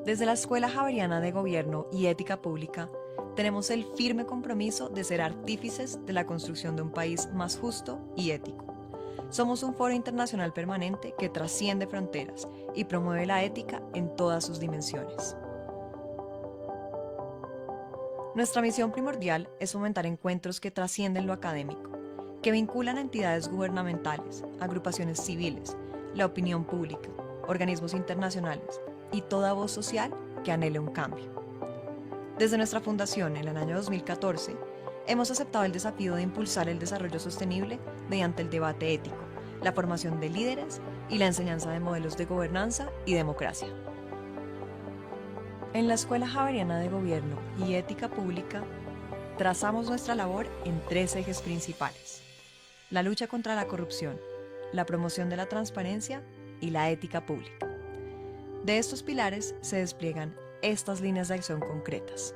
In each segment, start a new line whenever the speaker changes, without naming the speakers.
Desde la Escuela Javeriana de Gobierno y Ética Pública, tenemos el firme compromiso de ser artífices de la construcción de un país más justo y ético. Somos un foro internacional permanente que trasciende fronteras y promueve la ética en todas sus dimensiones. Nuestra misión primordial es fomentar encuentros que trascienden lo académico, que vinculan a entidades gubernamentales, agrupaciones civiles, la opinión pública, organismos internacionales y toda voz social que anhele un cambio. Desde nuestra fundación en el año 2014, hemos aceptado el desafío de impulsar el desarrollo sostenible mediante el debate ético, la formación de líderes y la enseñanza de modelos de gobernanza y democracia. En la Escuela Javeriana de Gobierno y Ética Pública, trazamos nuestra labor en 3 ejes principales: la lucha contra la corrupción, la promoción de la transparencia y la ética pública. De estos pilares se despliegan estas líneas de acción concretas.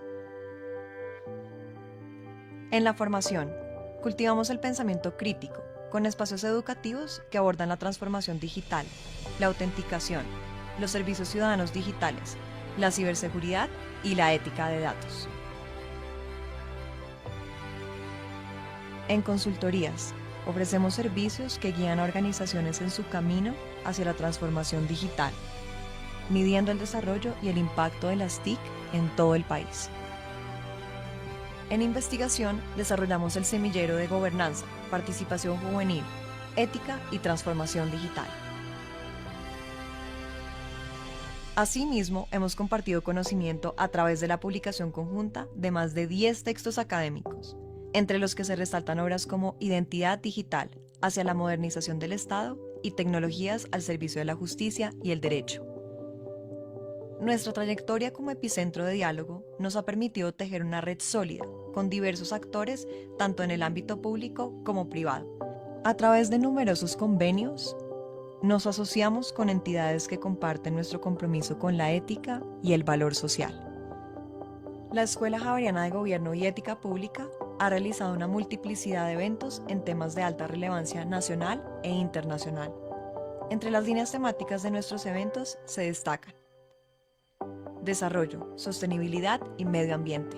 En la formación, cultivamos el pensamiento crítico, con espacios educativos que abordan la transformación digital, la autenticación, los servicios ciudadanos digitales, la ciberseguridad y la ética de datos. En consultorías, ofrecemos servicios que guían a organizaciones en su camino hacia la transformación digital, midiendo el desarrollo y el impacto de las TIC en todo el país. En investigación, desarrollamos el semillero de gobernanza, participación juvenil, ética y transformación digital. Asimismo, hemos compartido conocimiento a través de la publicación conjunta de más de 10 textos académicos, entre los que se resaltan obras como Identidad Digital, hacia la modernización del Estado y Tecnologías al servicio de la justicia y el derecho. Nuestra trayectoria como epicentro de diálogo nos ha permitido tejer una red sólida con diversos actores, tanto en el ámbito público como privado. A través de numerosos convenios, nos asociamos con entidades que comparten nuestro compromiso con la ética y el valor social. La Escuela Javeriana de Gobierno y Ética Pública ha realizado una multiplicidad de eventos en temas de alta relevancia nacional e internacional. Entre las líneas temáticas de nuestros eventos se destacan: desarrollo, sostenibilidad y medio ambiente,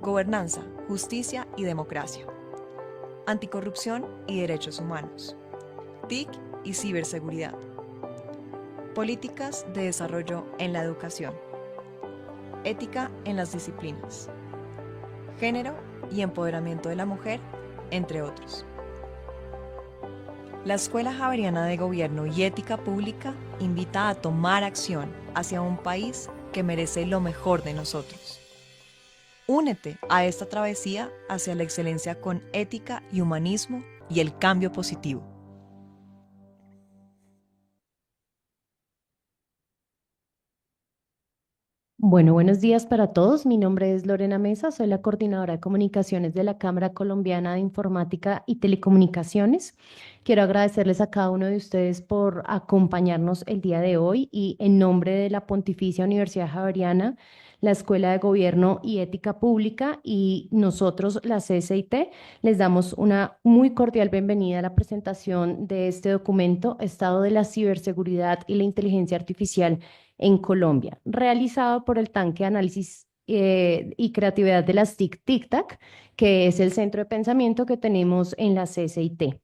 gobernanza, justicia y democracia, anticorrupción y derechos humanos, TIC y ciberseguridad, políticas de desarrollo en la educación, ética en las disciplinas, género y empoderamiento de la mujer, entre otros. La Escuela Javeriana de Gobierno y Ética Pública invita a tomar acción hacia un país que merece lo mejor de nosotros. Únete a esta travesía hacia la excelencia con ética y humanismo y el cambio positivo.
Bueno, buenos días para todos. Mi nombre es Lorena Mesa, soy la coordinadora de comunicaciones de la Cámara Colombiana de Informática y Telecomunicaciones. Quiero agradecerles a cada uno de ustedes por acompañarnos el día de hoy y en nombre de la Pontificia Universidad Javeriana, la Escuela de Gobierno y Ética Pública y nosotros, la CSIT, les damos una muy cordial bienvenida a la presentación de este documento, Estado de la Ciberseguridad y la Inteligencia Artificial en Colombia, realizado por el Tanque de Análisis y Creatividad de las TIC TICTAC, que es el centro de pensamiento que tenemos en la CCIT.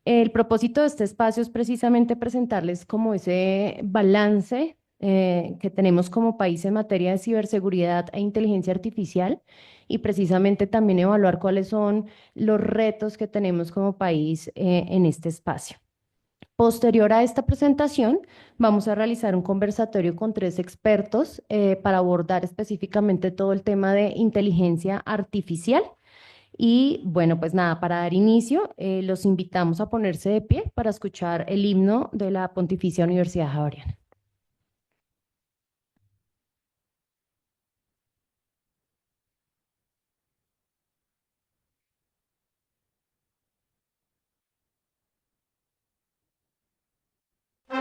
El propósito de este espacio es precisamente presentarles como ese balance que tenemos como país en materia de ciberseguridad e inteligencia artificial y precisamente también evaluar cuáles son los retos que tenemos como país en este espacio. Posterior a esta presentación, vamos a realizar un conversatorio con 3 expertos para abordar específicamente todo el tema de inteligencia artificial. Y bueno, pues nada, para dar inicio, los invitamos a ponerse de pie para escuchar el himno de la Pontificia Universidad Javeriana.
La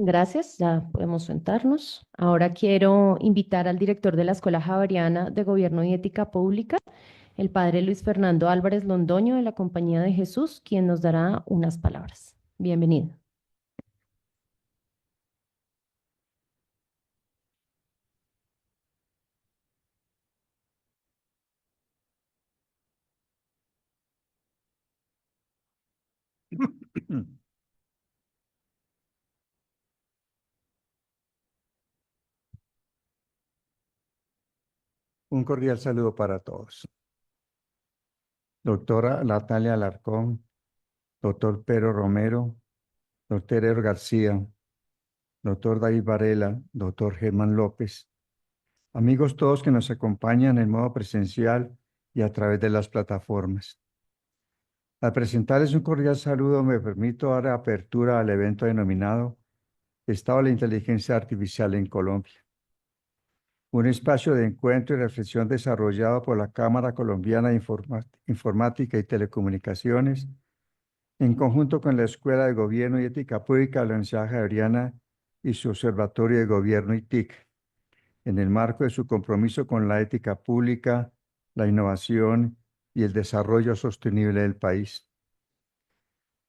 Gracias, ya podemos sentarnos. Ahora quiero invitar al director de la Escuela Javeriana de Gobierno y Ética Pública, el padre Luis Fernando Álvarez Londoño de la Compañía de Jesús, quien nos dará unas palabras. Bienvenido.
Un cordial saludo para todos. Doctora Natalia Alarcón, doctor Pedro Romero, doctor Ero García, doctor David Varela, doctor Germán López, amigos todos que nos acompañan en modo presencial y a través de las plataformas. Al presentarles un cordial saludo, me permito dar apertura al evento denominado Estado de la Inteligencia Artificial en Colombia, un espacio de encuentro y reflexión desarrollado por la Cámara Colombiana de Informática y Telecomunicaciones, en conjunto con la Escuela de Gobierno y Ética Pública de la Universidad Javeriana y su Observatorio de Gobierno y TIC, en el marco de su compromiso con la ética pública, la innovación y el desarrollo sostenible del país.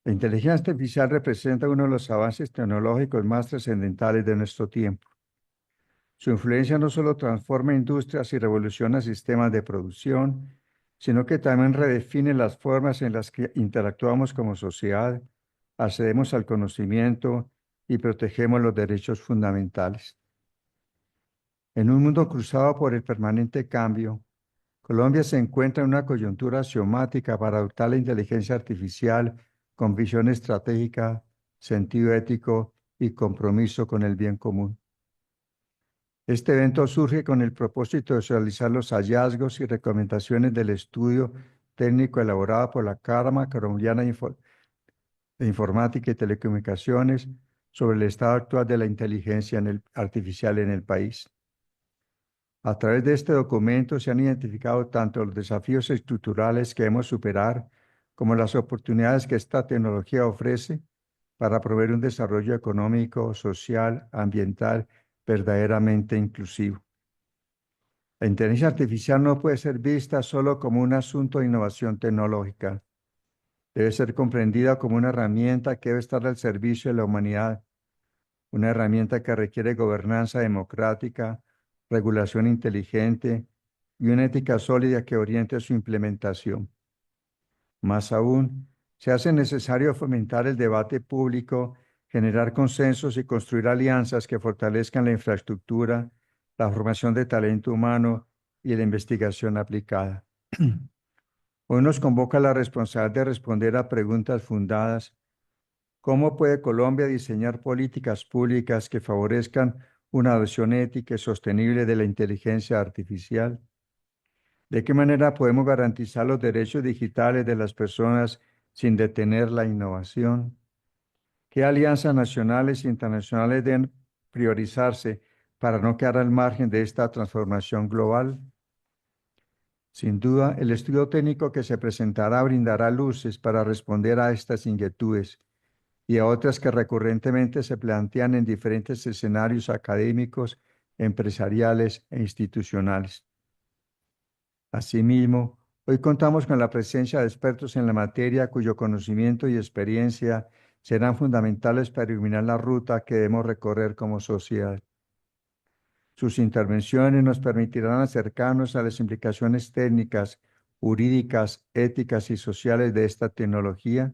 La inteligencia artificial representa uno de los avances tecnológicos más trascendentales de nuestro tiempo. Su influencia no solo transforma industrias y revoluciona sistemas de producción, sino que también redefine las formas en las que interactuamos como sociedad, accedemos al conocimiento y protegemos los derechos fundamentales. En un mundo cruzado por el permanente cambio, Colombia se encuentra en una coyuntura axiomática para adoptar la inteligencia artificial con visión estratégica, sentido ético y compromiso con el bien común. Este evento surge con el propósito de socializar los hallazgos y recomendaciones del estudio técnico elaborado por la Cámara Colombiana de Informática y Telecomunicaciones sobre el estado actual de la inteligencia artificial en el país. A través de este documento se han identificado tanto los desafíos estructurales que debemos superar como las oportunidades que esta tecnología ofrece para promover un desarrollo económico, social, ambiental verdaderamente inclusivo. La inteligencia artificial no puede ser vista solo como un asunto de innovación tecnológica. Debe ser comprendida como una herramienta que debe estar al servicio de la humanidad, una herramienta que requiere gobernanza democrática, regulación inteligente y una ética sólida que oriente su implementación. Más aún, se hace necesario fomentar el debate público, generar consensos y construir alianzas que fortalezcan la infraestructura, la formación de talento humano y la investigación aplicada. Hoy nos convoca la responsabilidad de responder a preguntas fundadas. ¿Cómo puede Colombia diseñar políticas públicas que favorezcan una adopción ética y sostenible de la inteligencia artificial? ¿De qué manera podemos garantizar los derechos digitales de las personas sin detener la innovación? ¿Qué alianzas nacionales e internacionales deben priorizarse para no quedar al margen de esta transformación global? Sin duda, el estudio técnico que se presentará brindará luces para responder a estas inquietudes y a otras que recurrentemente se plantean en diferentes escenarios académicos, empresariales e institucionales. Asimismo, hoy contamos con la presencia de expertos en la materia cuyo conocimiento y experiencia serán fundamentales para iluminar la ruta que debemos recorrer como sociedad. Sus intervenciones nos permitirán acercarnos a las implicaciones técnicas, jurídicas, éticas y sociales de esta tecnología,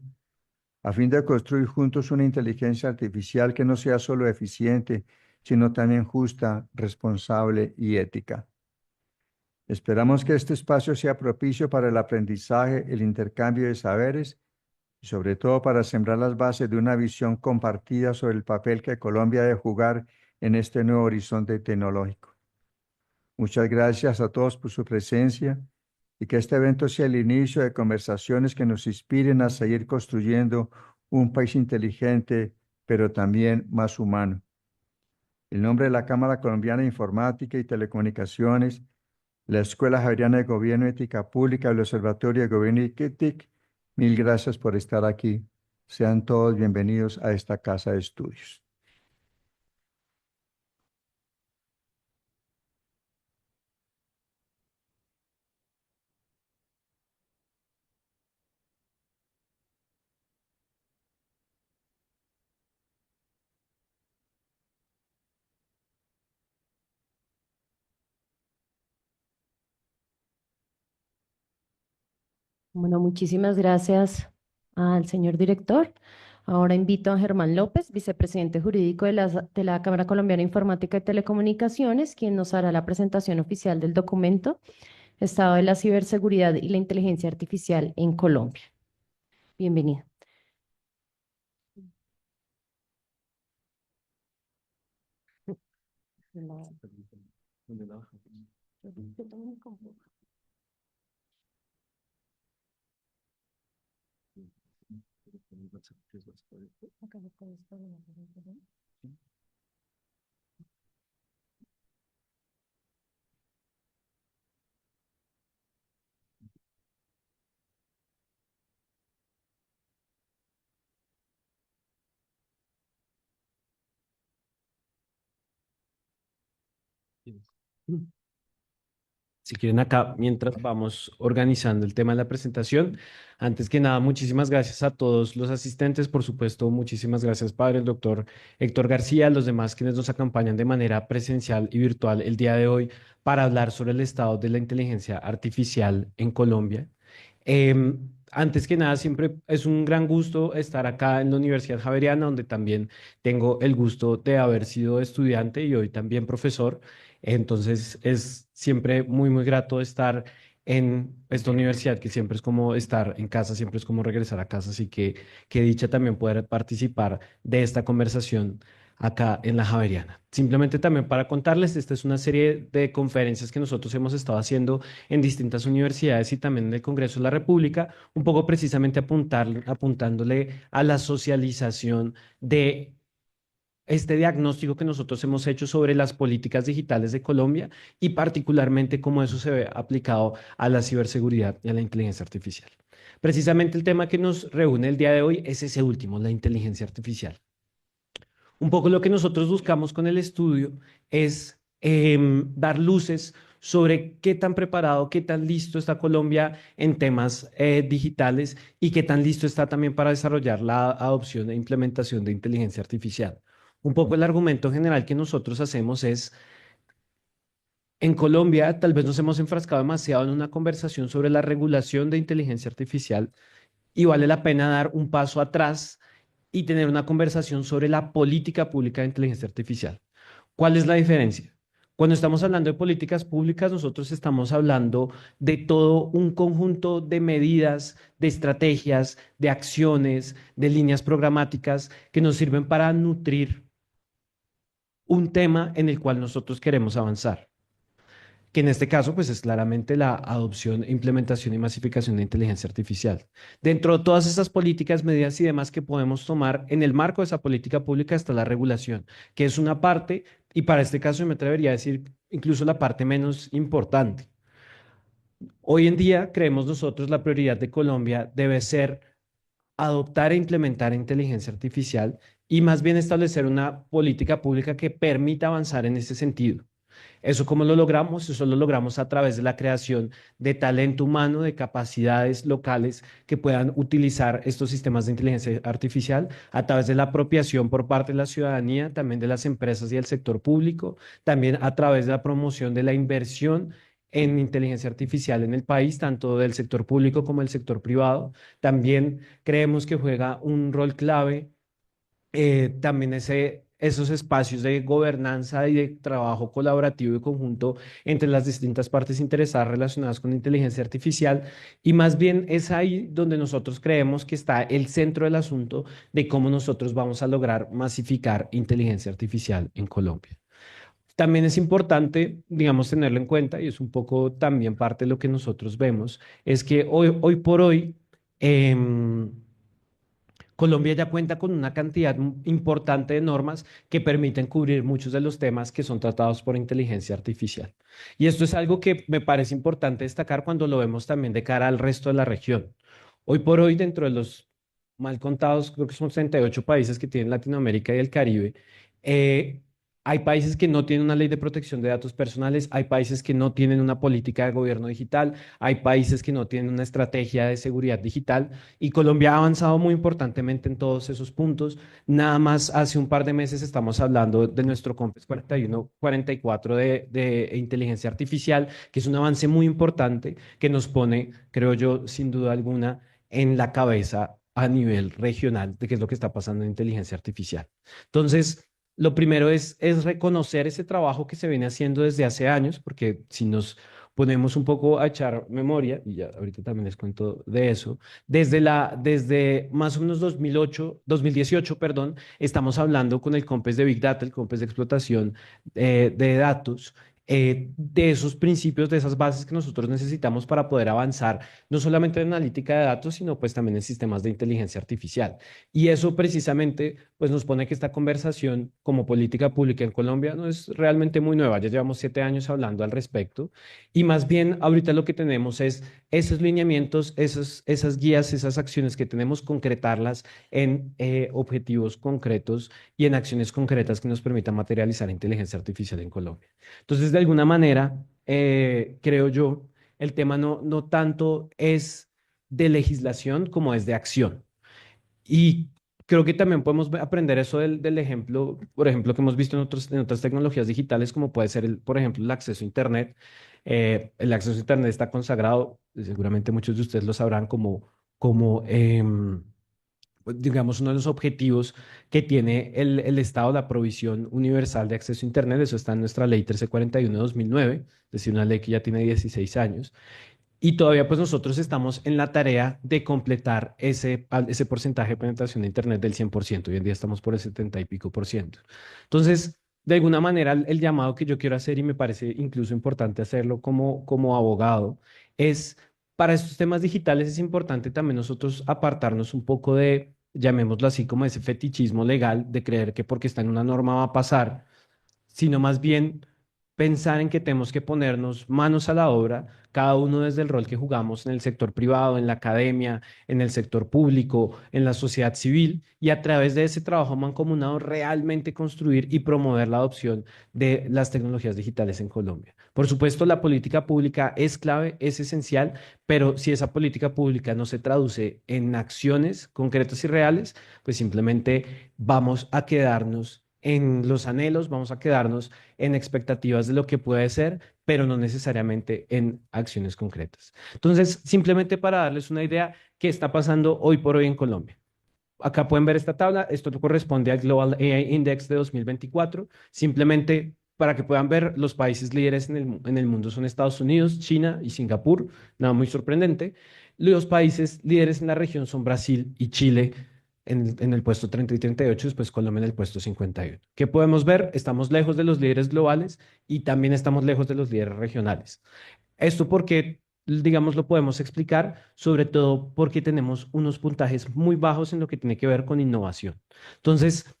a fin de construir juntos una inteligencia artificial que no sea solo eficiente, sino también justa, responsable y ética. Esperamos que este espacio sea propicio para el aprendizaje, el intercambio de saberes y sobre todo para sembrar las bases de una visión compartida sobre el papel que Colombia debe jugar en este nuevo horizonte tecnológico. Muchas gracias a todos por su presencia y que este evento sea el inicio de conversaciones que nos inspiren a seguir construyendo un país inteligente, pero también más humano. En nombre de la Cámara Colombiana de Informática y Telecomunicaciones, la Escuela Javeriana de Gobierno y Ética Pública del Observatorio de Gobierno y TIC, mil gracias por estar aquí. Sean todos bienvenidos a esta casa de estudios.
Bueno, muchísimas gracias al señor director. Ahora invito a Germán López, vicepresidente jurídico de la Cámara Colombiana de Informática y Telecomunicaciones, quien nos hará la presentación oficial del documento Estado de la Ciberseguridad y la Inteligencia Artificial en Colombia. Bienvenido.
Si quieren acá, mientras vamos organizando el tema de la presentación, antes que nada, muchísimas gracias a todos los asistentes, por supuesto, muchísimas gracias, padre, el doctor Héctor García, los demás quienes nos acompañan de manera presencial y virtual el día de hoy para hablar sobre el estado de la inteligencia artificial en Colombia. Antes que nada, siempre es un gran gusto estar acá en la Universidad Javeriana, donde también tengo el gusto de haber sido estudiante y hoy también profesor. Entonces es siempre muy, muy grato estar en esta universidad, que siempre es como estar en casa, siempre es como regresar a casa. Así que qué dicha también poder participar de esta conversación acá en la Javeriana. Simplemente también para contarles, esta es una serie de conferencias que nosotros hemos estado haciendo en distintas universidades y también en el Congreso de la República, un poco precisamente apuntándole a la socialización de este diagnóstico que nosotros hemos hecho sobre las políticas digitales de Colombia y particularmente cómo eso se ve aplicado a la ciberseguridad y a la inteligencia artificial. Precisamente el tema que nos reúne el día de hoy es ese último, la inteligencia artificial. Un poco lo que nosotros buscamos con el estudio es dar luces sobre qué tan preparado, qué tan listo está Colombia en temas digitales y qué tan listo está también para desarrollar la adopción e implementación de inteligencia artificial. Un poco el argumento general que nosotros hacemos es, en Colombia tal vez nos hemos enfrascado demasiado en una conversación sobre la regulación de inteligencia artificial y vale la pena dar un paso atrás y tener una conversación sobre la política pública de inteligencia artificial. ¿Cuál es la diferencia? Cuando estamos hablando de políticas públicas, nosotros estamos hablando de todo un conjunto de medidas, de estrategias, de acciones, de líneas programáticas que nos sirven para nutrir un tema en el cual nosotros queremos avanzar, que en este caso pues es claramente la adopción, implementación y masificación de inteligencia artificial. Dentro de todas esas políticas, medidas y demás que podemos tomar en el marco de esa política pública está la regulación, que es una parte, y para este caso me atrevería a decir incluso la parte menos importante. Hoy en día creemos nosotros la prioridad de Colombia debe ser adoptar e implementar inteligencia artificial y más bien establecer una política pública que permita avanzar en ese sentido. ¿Eso cómo lo logramos? Eso lo logramos a través de la creación de talento humano, de capacidades locales que puedan utilizar estos sistemas de inteligencia artificial, a través de la apropiación por parte de la ciudadanía, también de las empresas y el sector público, también a través de la promoción de la inversión en inteligencia artificial en el país, tanto del sector público como del sector privado. También creemos que juega un rol clave también esos espacios de gobernanza y de trabajo colaborativo y conjunto entre las distintas partes interesadas relacionadas con inteligencia artificial. Y más bien es ahí donde nosotros creemos que está el centro del asunto de cómo nosotros vamos a lograr masificar inteligencia artificial en Colombia. También es importante, digamos, tenerlo en cuenta, y es un poco también parte de lo que nosotros vemos, es que hoy por hoy, Colombia ya cuenta con una cantidad importante de normas que permiten cubrir muchos de los temas que son tratados por inteligencia artificial. Y esto es algo que me parece importante destacar cuando lo vemos también de cara al resto de la región. Hoy por hoy, dentro de los mal contados, creo que son 38 países que tienen Latinoamérica y el Caribe, Hay países que no tienen una ley de protección de datos personales, hay países que no tienen una política de gobierno digital, hay países que no tienen una estrategia de seguridad digital y Colombia ha avanzado muy importantemente en todos esos puntos. Nada más hace un par de meses estamos hablando de nuestro COMPES 4144 de inteligencia artificial, que es un avance muy importante que nos pone, creo yo, sin duda alguna, en la cabeza a nivel regional de qué es lo que está pasando en inteligencia artificial. Entonces, lo primero es reconocer ese trabajo que se viene haciendo desde hace años, porque si nos ponemos un poco a echar memoria, y ya ahorita también les cuento de eso, desde más o menos 2018, perdón, estamos hablando con el COMPES de Big Data, el COMPES de explotación de datos, de esos principios, de esas bases que nosotros necesitamos para poder avanzar, no solamente en analítica de datos, sino pues también en sistemas de inteligencia artificial. Y eso precisamente pues nos pone que esta conversación como política pública en Colombia no es realmente muy nueva, ya llevamos 7 años hablando al respecto y más bien ahorita lo que tenemos es esos lineamientos, esas guías, esas acciones que tenemos, concretarlas en objetivos concretos y en acciones concretas que nos permitan materializar inteligencia artificial en Colombia. Entonces, de alguna manera, creo yo, el tema no tanto es de legislación como es de acción. Y creo que también podemos aprender eso del ejemplo, por ejemplo, que hemos visto en otras tecnologías digitales, como puede ser, por ejemplo, el acceso a Internet. El acceso a Internet está consagrado, seguramente muchos de ustedes lo sabrán, como pues, digamos, uno de los objetivos que tiene el Estado, la provisión universal de acceso a Internet. Eso está en nuestra ley 1341 de 2009, es decir, una ley que ya tiene 16 años. Y todavía pues nosotros estamos en la tarea de completar ese porcentaje de penetración de Internet del 100%. Hoy en día estamos por el 70 y pico por ciento. Entonces, de alguna manera, el llamado que yo quiero hacer, y me parece incluso importante hacerlo como abogado, es para estos temas digitales es importante también nosotros apartarnos un poco de, llamémoslo así, como ese fetichismo legal de creer que porque está en una norma va a pasar, sino más bien pensar en que tenemos que ponernos manos a la obra, cada uno desde el rol que jugamos en el sector privado, en la academia, en el sector público, en la sociedad civil, y a través de ese trabajo mancomunado realmente construir y promover la adopción de las tecnologías digitales en Colombia. Por supuesto, la política pública es clave, es esencial, pero si esa política pública no se traduce en acciones concretas y reales, pues simplemente vamos a quedarnos en los anhelos, vamos a quedarnos en expectativas de lo que puede ser, pero no necesariamente en acciones concretas. Entonces, simplemente para darles una idea, ¿qué está pasando hoy por hoy en Colombia? Acá pueden ver esta tabla, esto corresponde al Global AI Index de 2024. Simplemente para que puedan ver, los países líderes en el mundo son Estados Unidos, China y Singapur, nada muy sorprendente. Los países líderes en la región son Brasil y Chile en el puesto 30 y 38, después Colombia en el puesto 51. ¿Qué podemos ver? Estamos lejos de los líderes globales y también estamos lejos de los líderes regionales. Esto porque, digamos, lo podemos explicar, sobre todo porque tenemos unos puntajes muy bajos en lo que tiene que ver con innovación. Entonces,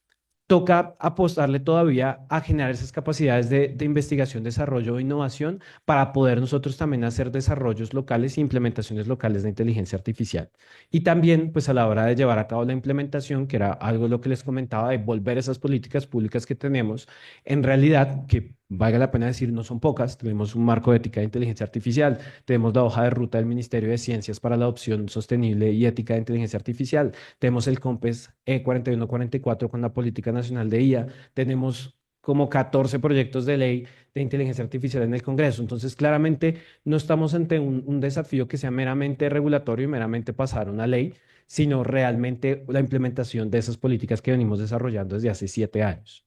toca apostarle todavía a generar esas capacidades de investigación, desarrollo e innovación para poder nosotros también hacer desarrollos locales e implementaciones locales de inteligencia artificial. Y también, pues a la hora de llevar a cabo la implementación, que era algo de lo que les comentaba, de volver esas políticas públicas que tenemos, en realidad, que valga la pena decir, no son pocas. Tenemos un marco de ética de inteligencia artificial, tenemos la hoja de ruta del Ministerio de Ciencias para la adopción sostenible y ética de inteligencia artificial, tenemos el COMPES 4144 con la Política Nacional de IA, tenemos como 14 proyectos de ley de inteligencia artificial en el Congreso. Entonces, claramente no estamos ante un desafío que sea meramente regulatorio y meramente pasar una ley, sino realmente la implementación de esas políticas que venimos desarrollando desde hace 7 años.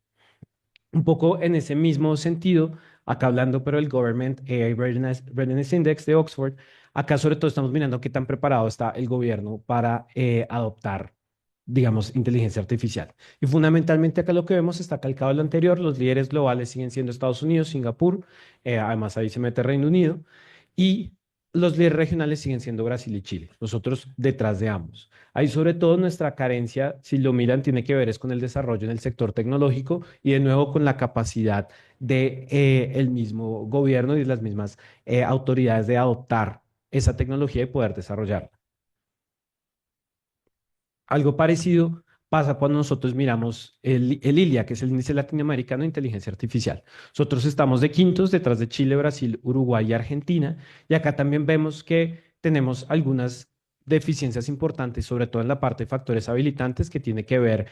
Un poco en ese mismo sentido, acá hablando, pero el Government AI Readiness Index de Oxford, acá sobre todo estamos mirando qué tan preparado está el gobierno para adoptar, digamos, inteligencia artificial. Y fundamentalmente acá lo que vemos está calcado en lo anterior, los líderes globales siguen siendo Estados Unidos, Singapur, además ahí se mete Reino Unido, y los líderes regionales siguen siendo Brasil y Chile, nosotros detrás de ambos. Ahí sobre todo nuestra carencia, si lo miran, tiene que ver es con el desarrollo en el sector tecnológico y de nuevo con la capacidad de el mismo gobierno y de las mismas autoridades de adoptar esa tecnología y poder desarrollarla. Algo parecido pasa cuando nosotros miramos el ILIA, que es el Índice Latinoamericano de Inteligencia Artificial. Nosotros estamos de quintos detrás de Chile, Brasil, Uruguay y Argentina, y acá también vemos que tenemos algunas deficiencias importantes, sobre todo en la parte de factores habilitantes, que tiene que ver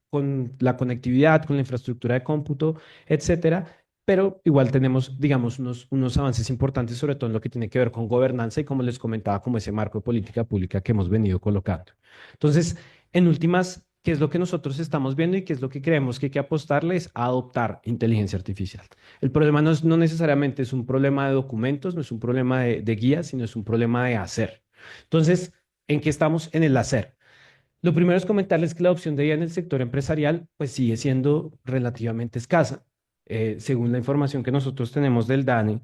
con la conectividad, con la infraestructura de cómputo, etcétera, pero igual tenemos, digamos, unos avances importantes, sobre todo en lo que tiene que ver con gobernanza y, como les comentaba, como ese marco de política pública que hemos venido colocando. Entonces, en últimas, ¿qué es lo que nosotros estamos viendo y qué es lo que creemos que hay que apostarle? Es a adoptar inteligencia artificial. El problema no necesariamente es un problema de documentos, no es un problema de guías, sino es un problema de hacer. Entonces, ¿en qué estamos? En el hacer. Lo primero es comentarles que la adopción de IA en el sector empresarial pues sigue siendo relativamente escasa. Según la información que nosotros tenemos del DANE,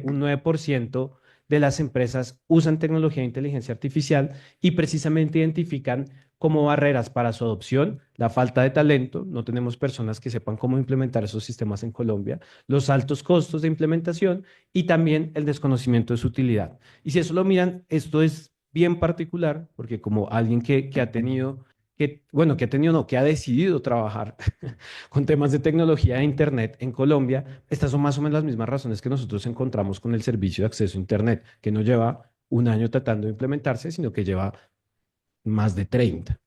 un 9% de las empresas usan tecnología de inteligencia artificial y precisamente identifican como barreras para su adopción la falta de talento, no tenemos personas que sepan cómo implementar esos sistemas en Colombia, los altos costos de implementación y también el desconocimiento de su utilidad. Y si eso lo miran, esto es bien particular, porque como alguien que ha tenido, bueno, que ha tenido, no, que ha decidido trabajar con temas de tecnología de Internet en Colombia, estas son más o menos las mismas razones que nosotros encontramos con el servicio de acceso a Internet, que no lleva un año tratando de implementarse, sino que lleva más de 30.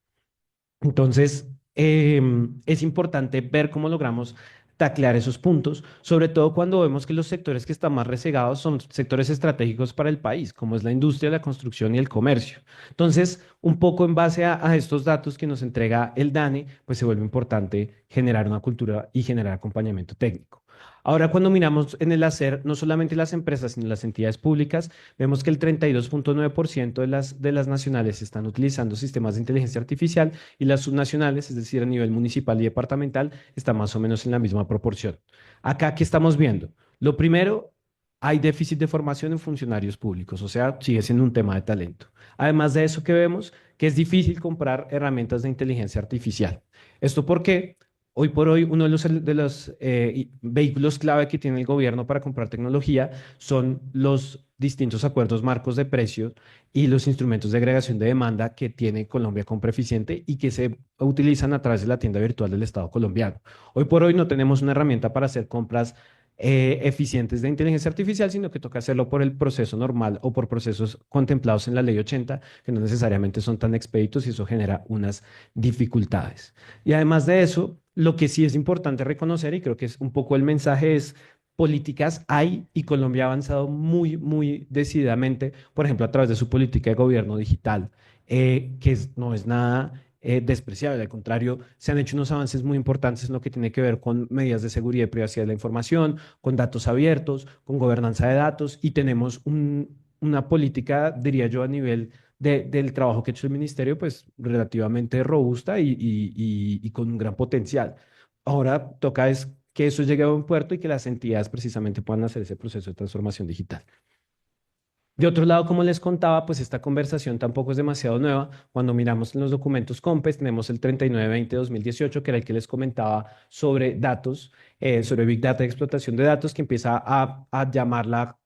Entonces, es importante ver cómo logramos taclear esos puntos, sobre todo cuando vemos que los sectores que están más rezegados son sectores estratégicos para el país, como es la industria, la construcción y el comercio. Entonces, un poco en base a estos datos que nos entrega el DANE, pues se vuelve importante generar una cultura y generar acompañamiento técnico. Ahora, cuando miramos en el hacer, no solamente las empresas, sino las entidades públicas, vemos que el 32,9% de las nacionales están utilizando sistemas de inteligencia artificial y las subnacionales, es decir, a nivel municipal y departamental, están más o menos en la misma proporción. Acá, ¿qué estamos viendo? Lo primero, hay déficit de formación en funcionarios públicos, o sea, sigue siendo un tema de talento. Además de eso, que vemos que es difícil comprar herramientas de inteligencia artificial. ¿Esto por qué? Hoy por hoy, uno de los vehículos clave que tiene el gobierno para comprar tecnología son los distintos acuerdos marcos de precios y los instrumentos de agregación de demanda que tiene Colombia Compra Eficiente y que se utilizan a través de la tienda virtual del Estado colombiano. Hoy por hoy no tenemos una herramienta para hacer compras eficientes de inteligencia artificial, sino que toca hacerlo por el proceso normal o por procesos contemplados en la Ley 80, que no necesariamente son tan expeditos y eso genera unas dificultades. Y además de eso, lo que sí es importante reconocer, y creo que es un poco el mensaje, es políticas hay y Colombia ha avanzado muy, muy decididamente, por ejemplo, a través de su política de gobierno digital, no es nada despreciable. Al contrario, se han hecho unos avances muy importantes en lo que tiene que ver con medidas de seguridad y privacidad de la información, con datos abiertos, con gobernanza de datos y tenemos una política, diría yo, a nivel del trabajo que ha hecho el ministerio, pues relativamente robusta y con un gran potencial. Ahora toca es que eso llegue a buen puerto y que las entidades precisamente puedan hacer ese proceso de transformación digital. De otro lado, como les contaba, pues esta conversación tampoco es demasiado nueva. Cuando miramos en los documentos COMPES, tenemos el 3920-2018, que era el que les comentaba sobre datos, sobre Big Data y explotación de datos, que empieza a llamar la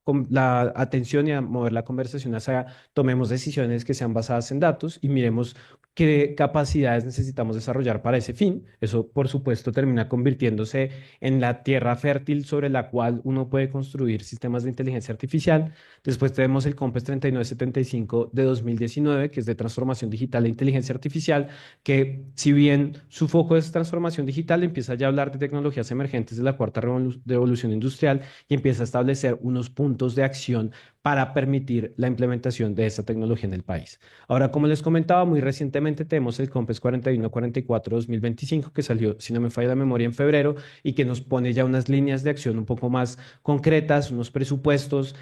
atención y a mover la conversación hacia tomemos decisiones que sean basadas en datos y miremos qué capacidades necesitamos desarrollar para ese fin. Eso, por supuesto, termina convirtiéndose en la tierra fértil sobre la cual uno puede construir sistemas de inteligencia artificial. Después tenemos el COMPES 3975 de 2019, que es de transformación digital e inteligencia artificial, que si bien su foco es transformación digital, empieza ya a hablar de tecnologías emergentes de la cuarta revolución industrial y empieza a establecer unos puntos de acción para permitir la implementación de esta tecnología en el país. Ahora, como les comentaba, muy recientemente tenemos el COMPES 4144-2025, que salió, si no me falla la memoria, en febrero y que nos pone ya unas líneas de acción un poco más concretas, unos presupuestos,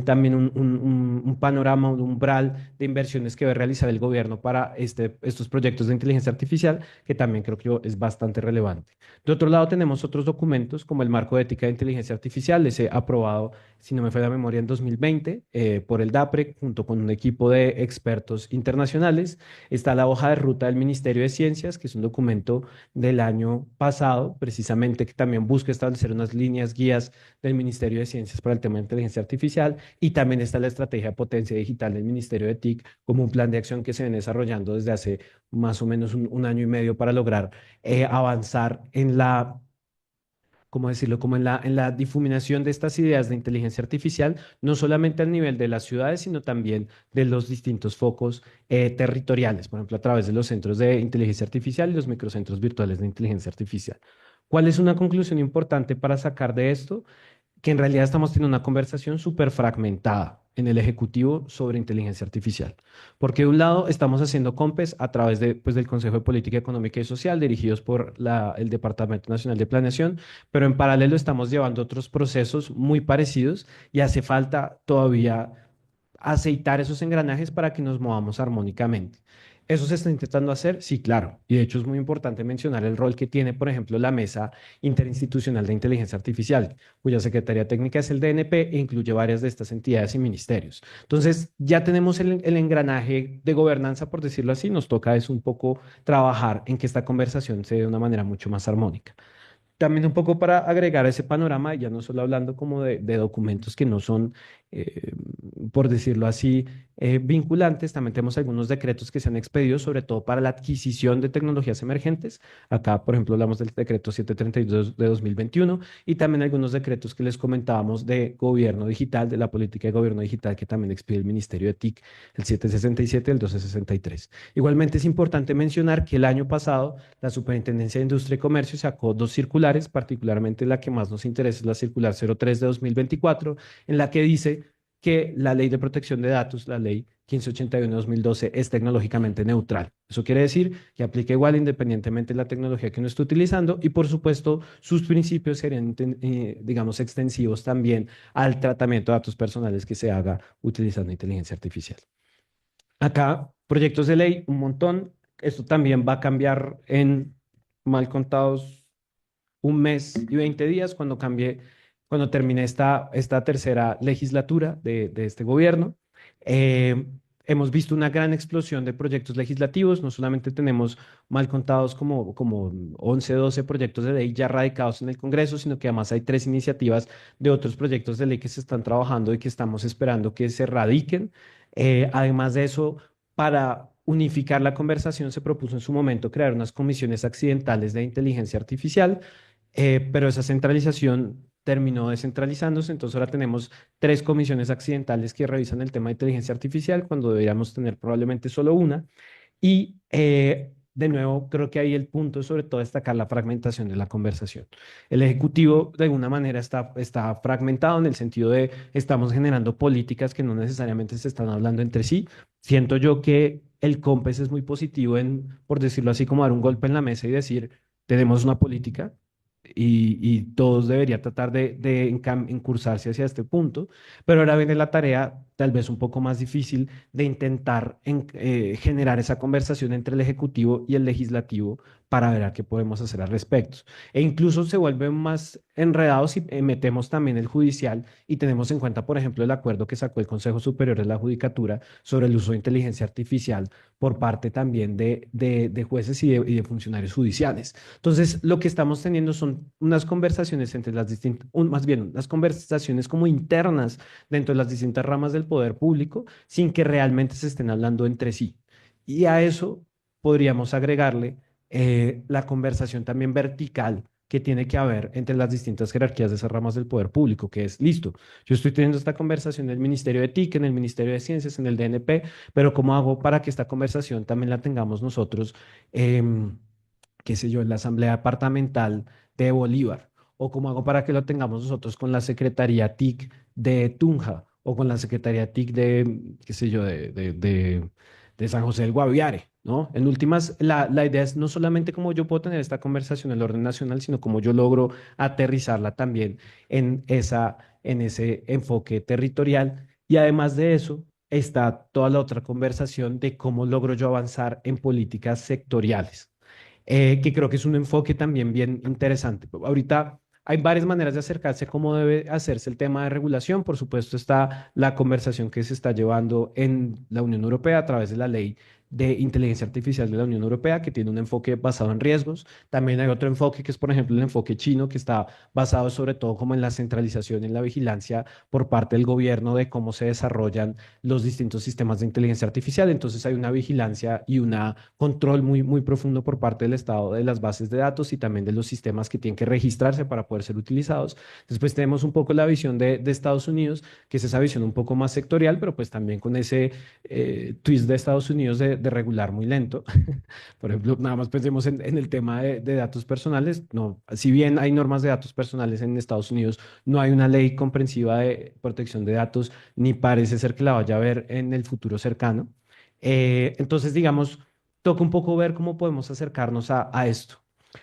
también un panorama, un umbral de inversiones que va a realizar el gobierno para estos proyectos de inteligencia artificial, que también creo que es bastante relevante. De otro lado, tenemos otros documentos como el Marco de Ética de Inteligencia Artificial, ese aprobado, si no me falla la memoria, en 2020, 2020 por el DAPRE junto con un equipo de expertos internacionales. Está la hoja de ruta del Ministerio de Ciencias, que es un documento del año pasado, precisamente que también busca establecer unas líneas guías del Ministerio de Ciencias para el tema de inteligencia artificial. Y también está la estrategia de potencia digital del Ministerio de TIC como un plan de acción que se viene desarrollando desde hace más o menos un año y medio para lograr avanzar en la, ¿cómo decirlo? Como en la difuminación de estas ideas de inteligencia artificial, no solamente a nivel de las ciudades, sino también de los distintos focos territoriales, por ejemplo, a través de los centros de inteligencia artificial y los microcentros virtuales de inteligencia artificial. ¿Cuál es una conclusión importante para sacar de esto? Que en realidad estamos teniendo una conversación súper fragmentada en el Ejecutivo sobre inteligencia artificial. Porque de un lado estamos haciendo COMPES a través de, pues, del Consejo de Política Económica y Social, dirigidos por el Departamento Nacional de Planeación, pero en paralelo estamos llevando otros procesos muy parecidos y hace falta todavía aceitar esos engranajes para que nos movamos armónicamente. ¿Eso se está intentando hacer? Sí, claro. Y de hecho es muy importante mencionar el rol que tiene, por ejemplo, la Mesa Interinstitucional de Inteligencia Artificial, cuya Secretaría Técnica es el DNP e incluye varias de estas entidades y ministerios. Entonces, ya tenemos el engranaje de gobernanza, por decirlo así, nos toca es un poco trabajar en que esta conversación se dé de una manera mucho más armónica. También un poco para agregar a ese panorama, ya no solo hablando como de documentos que no son, eh, por decirlo así, vinculantes, también tenemos algunos decretos que se han expedido, sobre todo para la adquisición de tecnologías emergentes. Acá, por ejemplo, hablamos del decreto 732 de 2021 y también algunos decretos que les comentábamos de gobierno digital, de la política de gobierno digital que también expide el Ministerio de TIC, el 767 y el 1263. Igualmente es importante mencionar que el año pasado la Superintendencia de Industria y Comercio sacó dos circulares, particularmente la que más nos interesa es la circular 03 de 2024, en la que dice que la Ley de Protección de Datos, la Ley 1581 de 2012, es tecnológicamente neutral. Eso quiere decir que aplica igual independientemente de la tecnología que uno esté utilizando y, por supuesto, sus principios serían, digamos, extensivos también al tratamiento de datos personales que se haga utilizando inteligencia artificial. Acá, proyectos de ley, un montón. Esto también va a cambiar en mal contados un mes y 20 días cuando termine esta tercera legislatura de este gobierno. Eh, Hemos visto una gran explosión de proyectos legislativos, no solamente tenemos mal contados como 11, 12 proyectos de ley ya radicados en el Congreso, sino que además hay 3 iniciativas de otros proyectos de ley que se están trabajando y que estamos esperando que se radiquen. Además de eso, para unificar la conversación, se propuso en su momento crear unas comisiones accidentales de inteligencia artificial, pero esa centralización terminó descentralizándose, entonces ahora tenemos 3 comisiones accidentales que revisan el tema de inteligencia artificial, cuando deberíamos tener probablemente solo una. Y de nuevo, creo que ahí el punto es sobre todo destacar la fragmentación de la conversación. El Ejecutivo de alguna manera está fragmentado en el sentido de estamos generando políticas que no necesariamente se están hablando entre sí. Siento yo que el COMPES es muy positivo en, por decirlo así, como dar un golpe en la mesa y decir, tenemos una política y todos deberían tratar de incursarse hacia este punto, pero ahora viene la tarea tal vez un poco más difícil de intentar generar esa conversación entre el Ejecutivo y el Legislativo para ver a qué podemos hacer al respecto. E incluso se vuelven más enredados si metemos también el judicial y tenemos en cuenta, por ejemplo, el acuerdo que sacó el Consejo Superior de la Judicatura sobre el uso de inteligencia artificial por parte también de jueces y de funcionarios judiciales. Entonces, lo que estamos teniendo son unas conversaciones entre las distintas, más bien, unas conversaciones como internas dentro de las distintas ramas del poder público, sin que realmente se estén hablando entre sí. Y a eso podríamos agregarle la conversación también vertical que tiene que haber entre las distintas jerarquías de esas ramas del poder público, que es, listo, yo estoy teniendo esta conversación en el Ministerio de TIC, en el Ministerio de Ciencias, en el DNP, pero ¿cómo hago para que esta conversación también la tengamos nosotros, qué sé yo, en la Asamblea Departamental de Bolívar? ¿O cómo hago para que lo tengamos nosotros con la Secretaría TIC de Tunja? O con la Secretaría TIC de, qué sé yo, de San José del Guaviare, ¿no? En últimas, la idea es no solamente cómo yo puedo tener esta conversación en el orden nacional, sino cómo yo logro aterrizarla también en ese enfoque territorial. Y además de eso, está toda la otra conversación de cómo logro yo avanzar en políticas sectoriales, que creo que es un enfoque también bien interesante. Ahorita hay varias maneras de acercarse a cómo debe hacerse el tema de regulación. Por supuesto, está la conversación que se está llevando en la Unión Europea a través de la ley de inteligencia artificial de la Unión Europea, que tiene un enfoque basado en riesgos. También hay otro enfoque que es, por ejemplo, el enfoque chino, que está basado sobre todo como en la centralización, en la vigilancia por parte del gobierno de cómo se desarrollan los distintos sistemas de inteligencia artificial. Entonces hay una vigilancia y un control muy, muy profundo por parte del Estado de las bases de datos y también de los sistemas que tienen que registrarse para poder ser utilizados. Después tenemos un poco la visión de Estados Unidos, que es esa visión un poco más sectorial, pero pues también con ese twist de Estados Unidos de regular muy lento. Por ejemplo, nada más pensemos en el tema de datos personales. No, si bien hay normas de datos personales en Estados Unidos, no hay una ley comprensiva de protección de datos, ni parece ser que la vaya a haber en el futuro cercano. Entonces, digamos, toca un poco ver cómo podemos acercarnos a esto.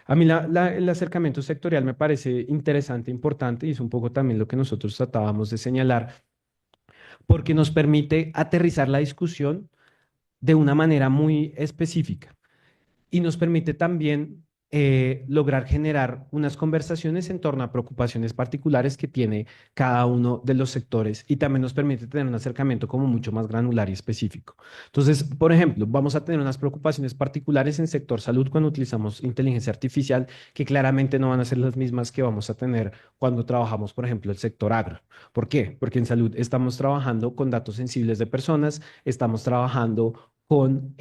A mí el acercamiento sectorial me parece interesante, importante, y es un poco también lo que nosotros tratábamos de señalar, porque nos permite aterrizar la discusión de una manera muy específica y nos permite también lograr generar unas conversaciones en torno a preocupaciones particulares que tiene cada uno de los sectores y también nos permite tener un acercamiento como mucho más granular y específico. Entonces, por ejemplo, vamos a tener unas preocupaciones particulares en sector salud cuando utilizamos inteligencia artificial que claramente no van a ser las mismas que vamos a tener cuando trabajamos, por ejemplo, el sector agro. ¿Por qué? Porque en salud estamos trabajando con datos sensibles de personas, estamos trabajando con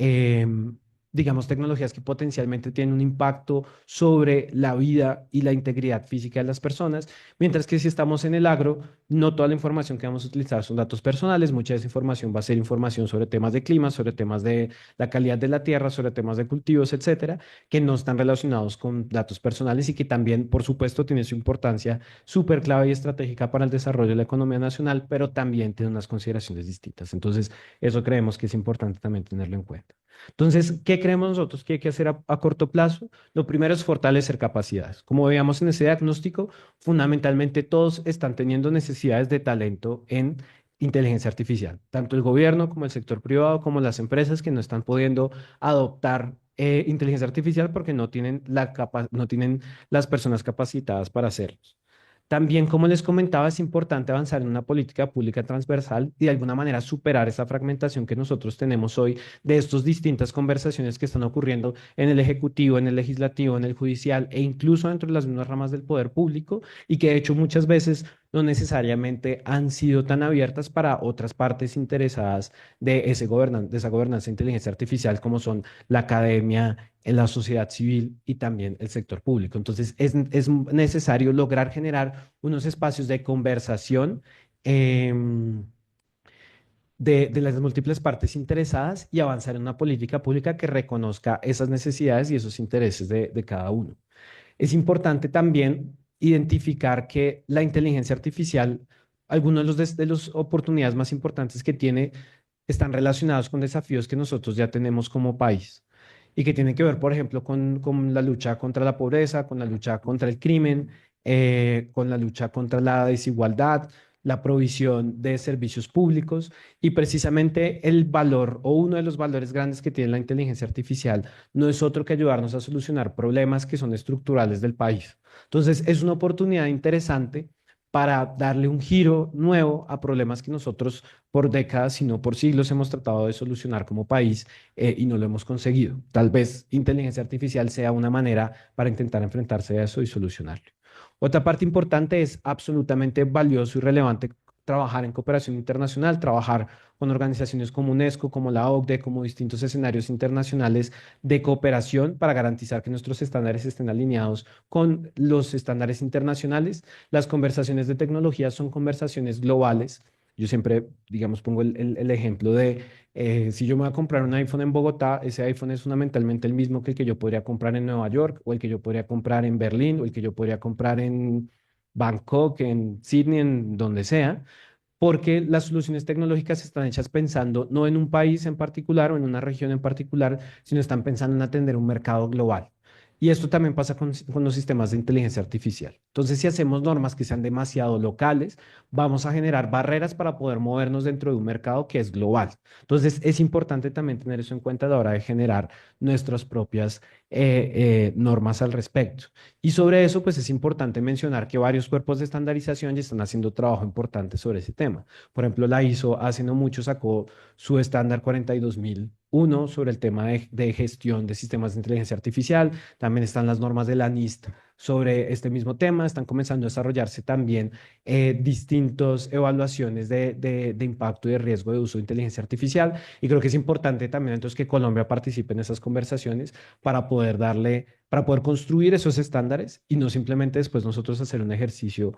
digamos, tecnologías que potencialmente tienen un impacto sobre la vida y la integridad física de las personas, mientras que si estamos en el agro, no toda la información que vamos a utilizar son datos personales, mucha de esa información va a ser información sobre temas de clima, sobre temas de la calidad de la tierra, sobre temas de cultivos, etcétera, que no están relacionados con datos personales y que también, por supuesto, tiene su importancia súper clave y estratégica para el desarrollo de la economía nacional, pero también tiene unas consideraciones distintas. Entonces, eso creemos que es importante también tenerlo en cuenta. Entonces, ¿qué creemos nosotros que hay que hacer a corto plazo? Lo primero es fortalecer capacidades. Como veíamos en ese diagnóstico, fundamentalmente todos están teniendo necesidades de talento en inteligencia artificial, tanto el gobierno como el sector privado, como las empresas que no están pudiendo adoptar inteligencia artificial porque no tienen no tienen las personas capacitadas para hacerlo. También, como les comentaba, es importante avanzar en una política pública transversal y de alguna manera superar esa fragmentación que nosotros tenemos hoy de estas distintas conversaciones que están ocurriendo en el Ejecutivo, en el Legislativo, en el Judicial e incluso dentro de las mismas ramas del poder público y que de hecho muchas veces no necesariamente han sido tan abiertas para otras partes interesadas de de esa gobernanza de inteligencia artificial como son la academia, en la sociedad civil y también el sector público. Entonces, es necesario lograr generar unos espacios de conversación de las múltiples partes interesadas y avanzar en una política pública que reconozca esas necesidades y esos intereses de cada uno. Es importante también identificar que la inteligencia artificial, algunos de los oportunidades más importantes que tiene, están relacionados con desafíos que nosotros ya tenemos como país y que tienen que ver, por ejemplo, con la lucha contra la pobreza, con la lucha contra el crimen, con la lucha contra la desigualdad, la provisión de servicios públicos y precisamente el valor o uno de los valores grandes que tiene la inteligencia artificial no es otro que ayudarnos a solucionar problemas que son estructurales del país. Entonces, es una oportunidad interesante para darle un giro nuevo a problemas que nosotros por décadas, si no por siglos, hemos tratado de solucionar como país y no lo hemos conseguido. Tal vez inteligencia artificial sea una manera para intentar enfrentarse a eso y solucionarlo. Otra parte importante es absolutamente valioso y relevante trabajar en cooperación internacional, trabajar con organizaciones como UNESCO, como la OCDE, como distintos escenarios internacionales de cooperación para garantizar que nuestros estándares estén alineados con los estándares internacionales. Las conversaciones de tecnología son conversaciones globales. Yo siempre, digamos, pongo el ejemplo de si yo me voy a comprar un iPhone en Bogotá, ese iPhone es fundamentalmente el mismo que el que yo podría comprar en Nueva York, o el que yo podría comprar en Berlín, o el que yo podría comprar en Bangkok, en Sydney, en donde sea, porque las soluciones tecnológicas están hechas pensando no en un país en particular o en una región en particular, sino están pensando en atender un mercado global. Y esto también pasa con los sistemas de inteligencia artificial. Entonces, si hacemos normas que sean demasiado locales, vamos a generar barreras para poder movernos dentro de un mercado que es global. Entonces, es importante también tener eso en cuenta a la hora de generar nuestras propias normas al respecto. Y sobre eso, pues es importante mencionar que varios cuerpos de estandarización ya están haciendo trabajo importante sobre ese tema. Por ejemplo, la ISO hace no mucho sacó su estándar 42001 sobre el tema de gestión de sistemas de inteligencia artificial. También están las normas de la NIST sobre este mismo tema. Están comenzando a desarrollarse también distintas evaluaciones de impacto y de riesgo de uso de inteligencia artificial. Y creo que es importante también entonces que Colombia participe en esas conversaciones para poder construir esos estándares y no simplemente después nosotros hacer un ejercicio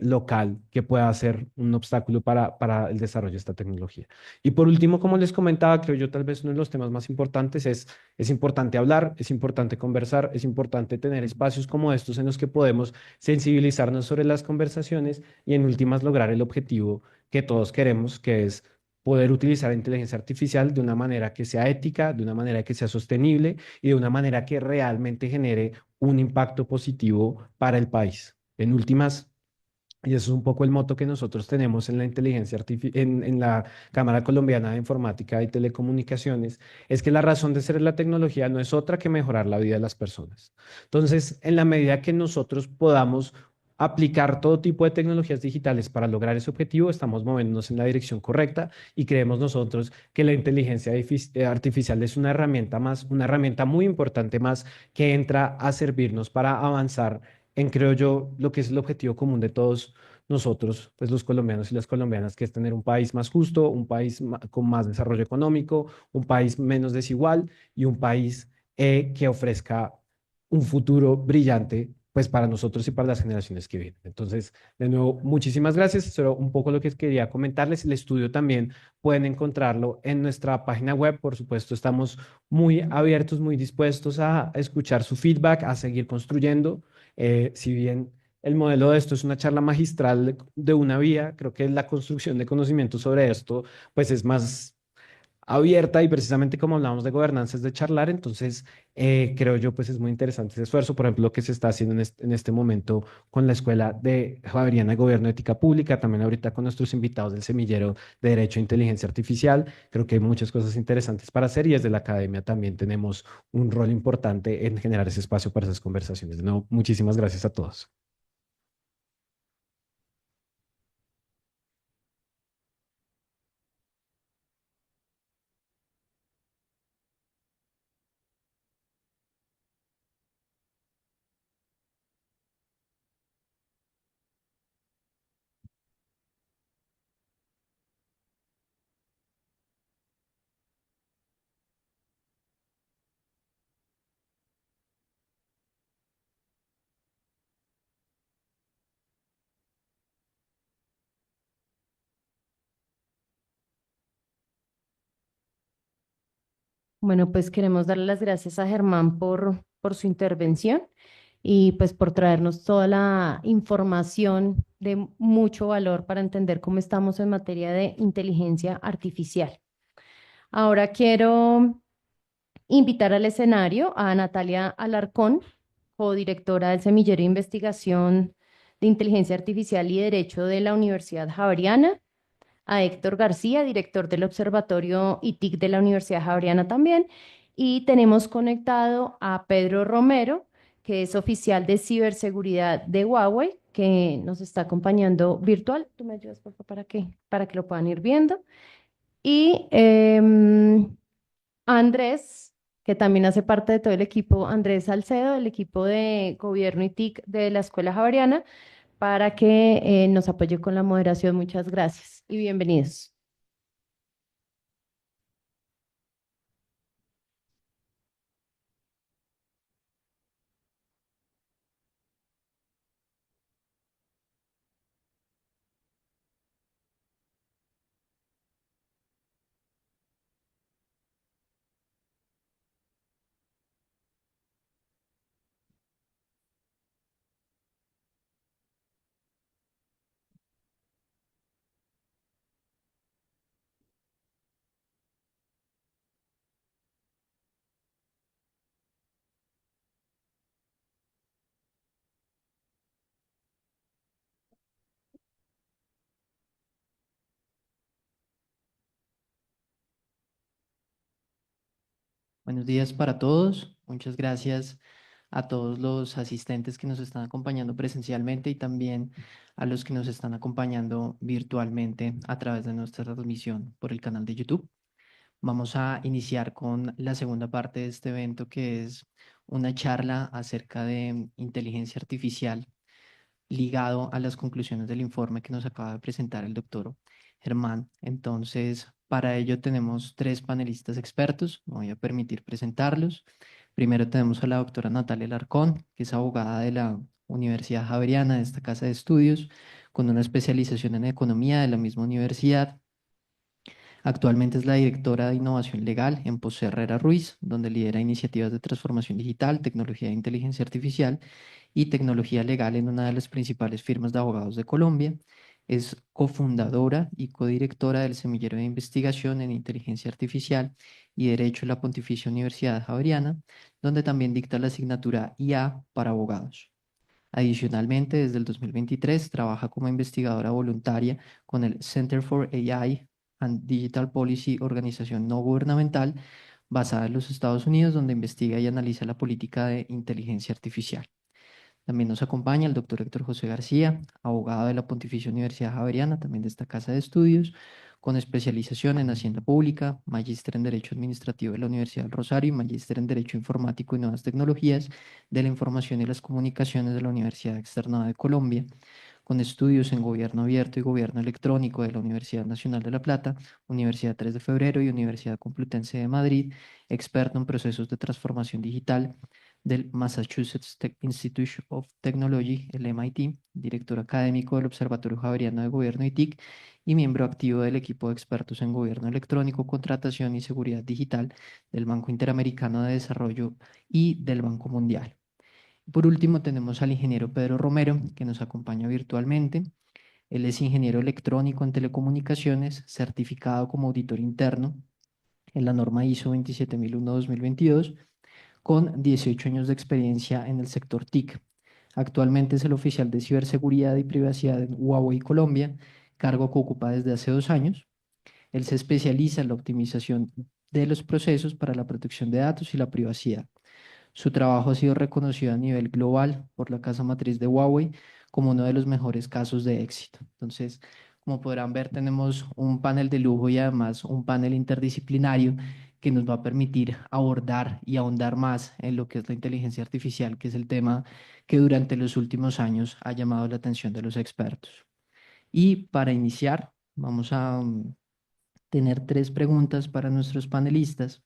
local que pueda ser un obstáculo para el desarrollo de esta tecnología. Y por último, como les comentaba, creo yo tal vez uno de los temas más importantes es importante hablar, es importante conversar, es importante tener espacios como estos en los que podemos sensibilizarnos sobre las conversaciones y en últimas lograr el objetivo que todos queremos, que es poder utilizar la inteligencia artificial de una manera que sea ética, de una manera que sea sostenible y de una manera que realmente genere un impacto positivo para el país. En últimas, y eso es un poco el moto que nosotros tenemos en la inteligencia artificial, en la Cámara Colombiana de Informática y Telecomunicaciones, es que la razón de ser de la tecnología no es otra que mejorar la vida de las personas. Entonces, en la medida que nosotros podamos aplicar todo tipo de tecnologías digitales para lograr ese objetivo, estamos moviéndonos en la dirección correcta y creemos nosotros que la inteligencia artificial es una herramienta más, una herramienta muy importante más que entra a servirnos para avanzar en, creo yo, lo que es el objetivo común de todos nosotros, pues los colombianos y las colombianas, que es tener un país más justo, un país con más desarrollo económico, un país menos desigual y un país que ofrezca un futuro brillante, pues para nosotros y para las generaciones que vienen. Entonces, de nuevo, muchísimas gracias. Eso era un poco lo que quería comentarles. El estudio también pueden encontrarlo en nuestra página web. Por supuesto, estamos muy abiertos, muy dispuestos a escuchar su feedback, a seguir construyendo. Si bien el modelo de esto es una charla magistral de una vía, creo que la construcción de conocimiento sobre esto, pues es más abierta y precisamente como hablamos de gobernanza es de charlar, entonces creo yo pues es muy interesante ese esfuerzo, por ejemplo, lo que se está haciendo en este momento con la Escuela de Javeriana de Gobierno y Ética Pública, también ahorita con nuestros invitados del Semillero de Derecho e Inteligencia Artificial, creo que hay muchas cosas interesantes para hacer y desde la academia también tenemos un rol importante en generar ese espacio para esas conversaciones. De nuevo, muchísimas gracias a todos.
Bueno, pues queremos darle las gracias a Germán por su intervención y pues por traernos toda la información de mucho valor para entender cómo estamos en materia de inteligencia artificial. Ahora quiero invitar al escenario a Natalia Alarcón, codirectora del Semillero de Investigación de Inteligencia Artificial y Derecho de la Universidad Javeriana, a Héctor García, director del Observatorio ITIC de la Universidad Javeriana también, y tenemos conectado a Pedro Romero, que es oficial de ciberseguridad de Huawei, que nos está acompañando virtual. ¿Tú me ayudas, por favor, para que lo puedan ir viendo? Y Andrés, que también hace parte de todo el equipo, Andrés Salcedo, del equipo de gobierno y TIC de la Escuela Javeriana, para que nos apoye con la moderación. Muchas gracias y bienvenidos.
Buenos días para todos. Muchas gracias a todos los asistentes que nos están acompañando presencialmente y también a los que nos están acompañando virtualmente a través de nuestra transmisión por el canal de YouTube. Vamos a iniciar con la segunda parte de este evento, que es una charla acerca de inteligencia artificial ligado a las conclusiones del informe que nos acaba de presentar el doctor Germán. Entonces, para ello tenemos tres panelistas expertos. Me voy a permitir presentarlos. Primero tenemos a la doctora Natalia Larcón, que es abogada de la Universidad Javeriana, de esta casa de estudios, con una especialización en economía de la misma universidad. Actualmente es la directora de innovación legal en José Herrera Ruiz, donde lidera iniciativas de transformación digital, tecnología de inteligencia artificial y tecnología legal en una de las principales firmas de abogados de Colombia. Es cofundadora y codirectora del Semillero de Investigación en Inteligencia Artificial y Derecho en la Pontificia Universidad Javeriana, donde también dicta la asignatura IA para abogados. Adicionalmente, desde el 2023 trabaja como investigadora voluntaria con el Center for AI and Digital Policy, organización no gubernamental basada en los Estados Unidos, donde investiga y analiza la política de inteligencia artificial. También nos acompaña el doctor Héctor José García, abogado de la Pontificia Universidad Javeriana, también de esta casa de estudios, con especialización en Hacienda Pública, magíster en Derecho Administrativo de la Universidad del Rosario y magíster en Derecho Informático y Nuevas Tecnologías de la Información y las Comunicaciones de la Universidad Externada de Colombia, con estudios en Gobierno Abierto y Gobierno Electrónico de la Universidad Nacional de La Plata, Universidad 3 de Febrero y Universidad Complutense de Madrid, experto en procesos de transformación digital del Massachusetts Institute of Technology, el MIT, director académico del Observatorio Javeriano de Gobierno y TIC y miembro activo del equipo de expertos en gobierno electrónico, contratación y seguridad digital del Banco Interamericano de Desarrollo y del Banco Mundial. Por último, tenemos al ingeniero Pedro Romero, que nos acompaña virtualmente. Él es ingeniero electrónico en telecomunicaciones, certificado como auditor interno en la norma ISO 27001-2022, con 18 años de experiencia en el sector TIC. Actualmente es el oficial de ciberseguridad y privacidad en Huawei Colombia, cargo que ocupa desde hace 2 años. Él se especializa en la optimización de los procesos para la protección de datos y la privacidad. Su trabajo ha sido reconocido a nivel global por la casa matriz de Huawei como uno de los mejores casos de éxito. Entonces, como podrán ver, tenemos un panel de lujo y además un panel interdisciplinario que nos va a permitir abordar y ahondar más en lo que es la inteligencia artificial, que es el tema que durante los últimos años ha llamado la atención de los expertos. Y para iniciar, vamos a tener 3 preguntas para nuestros panelistas.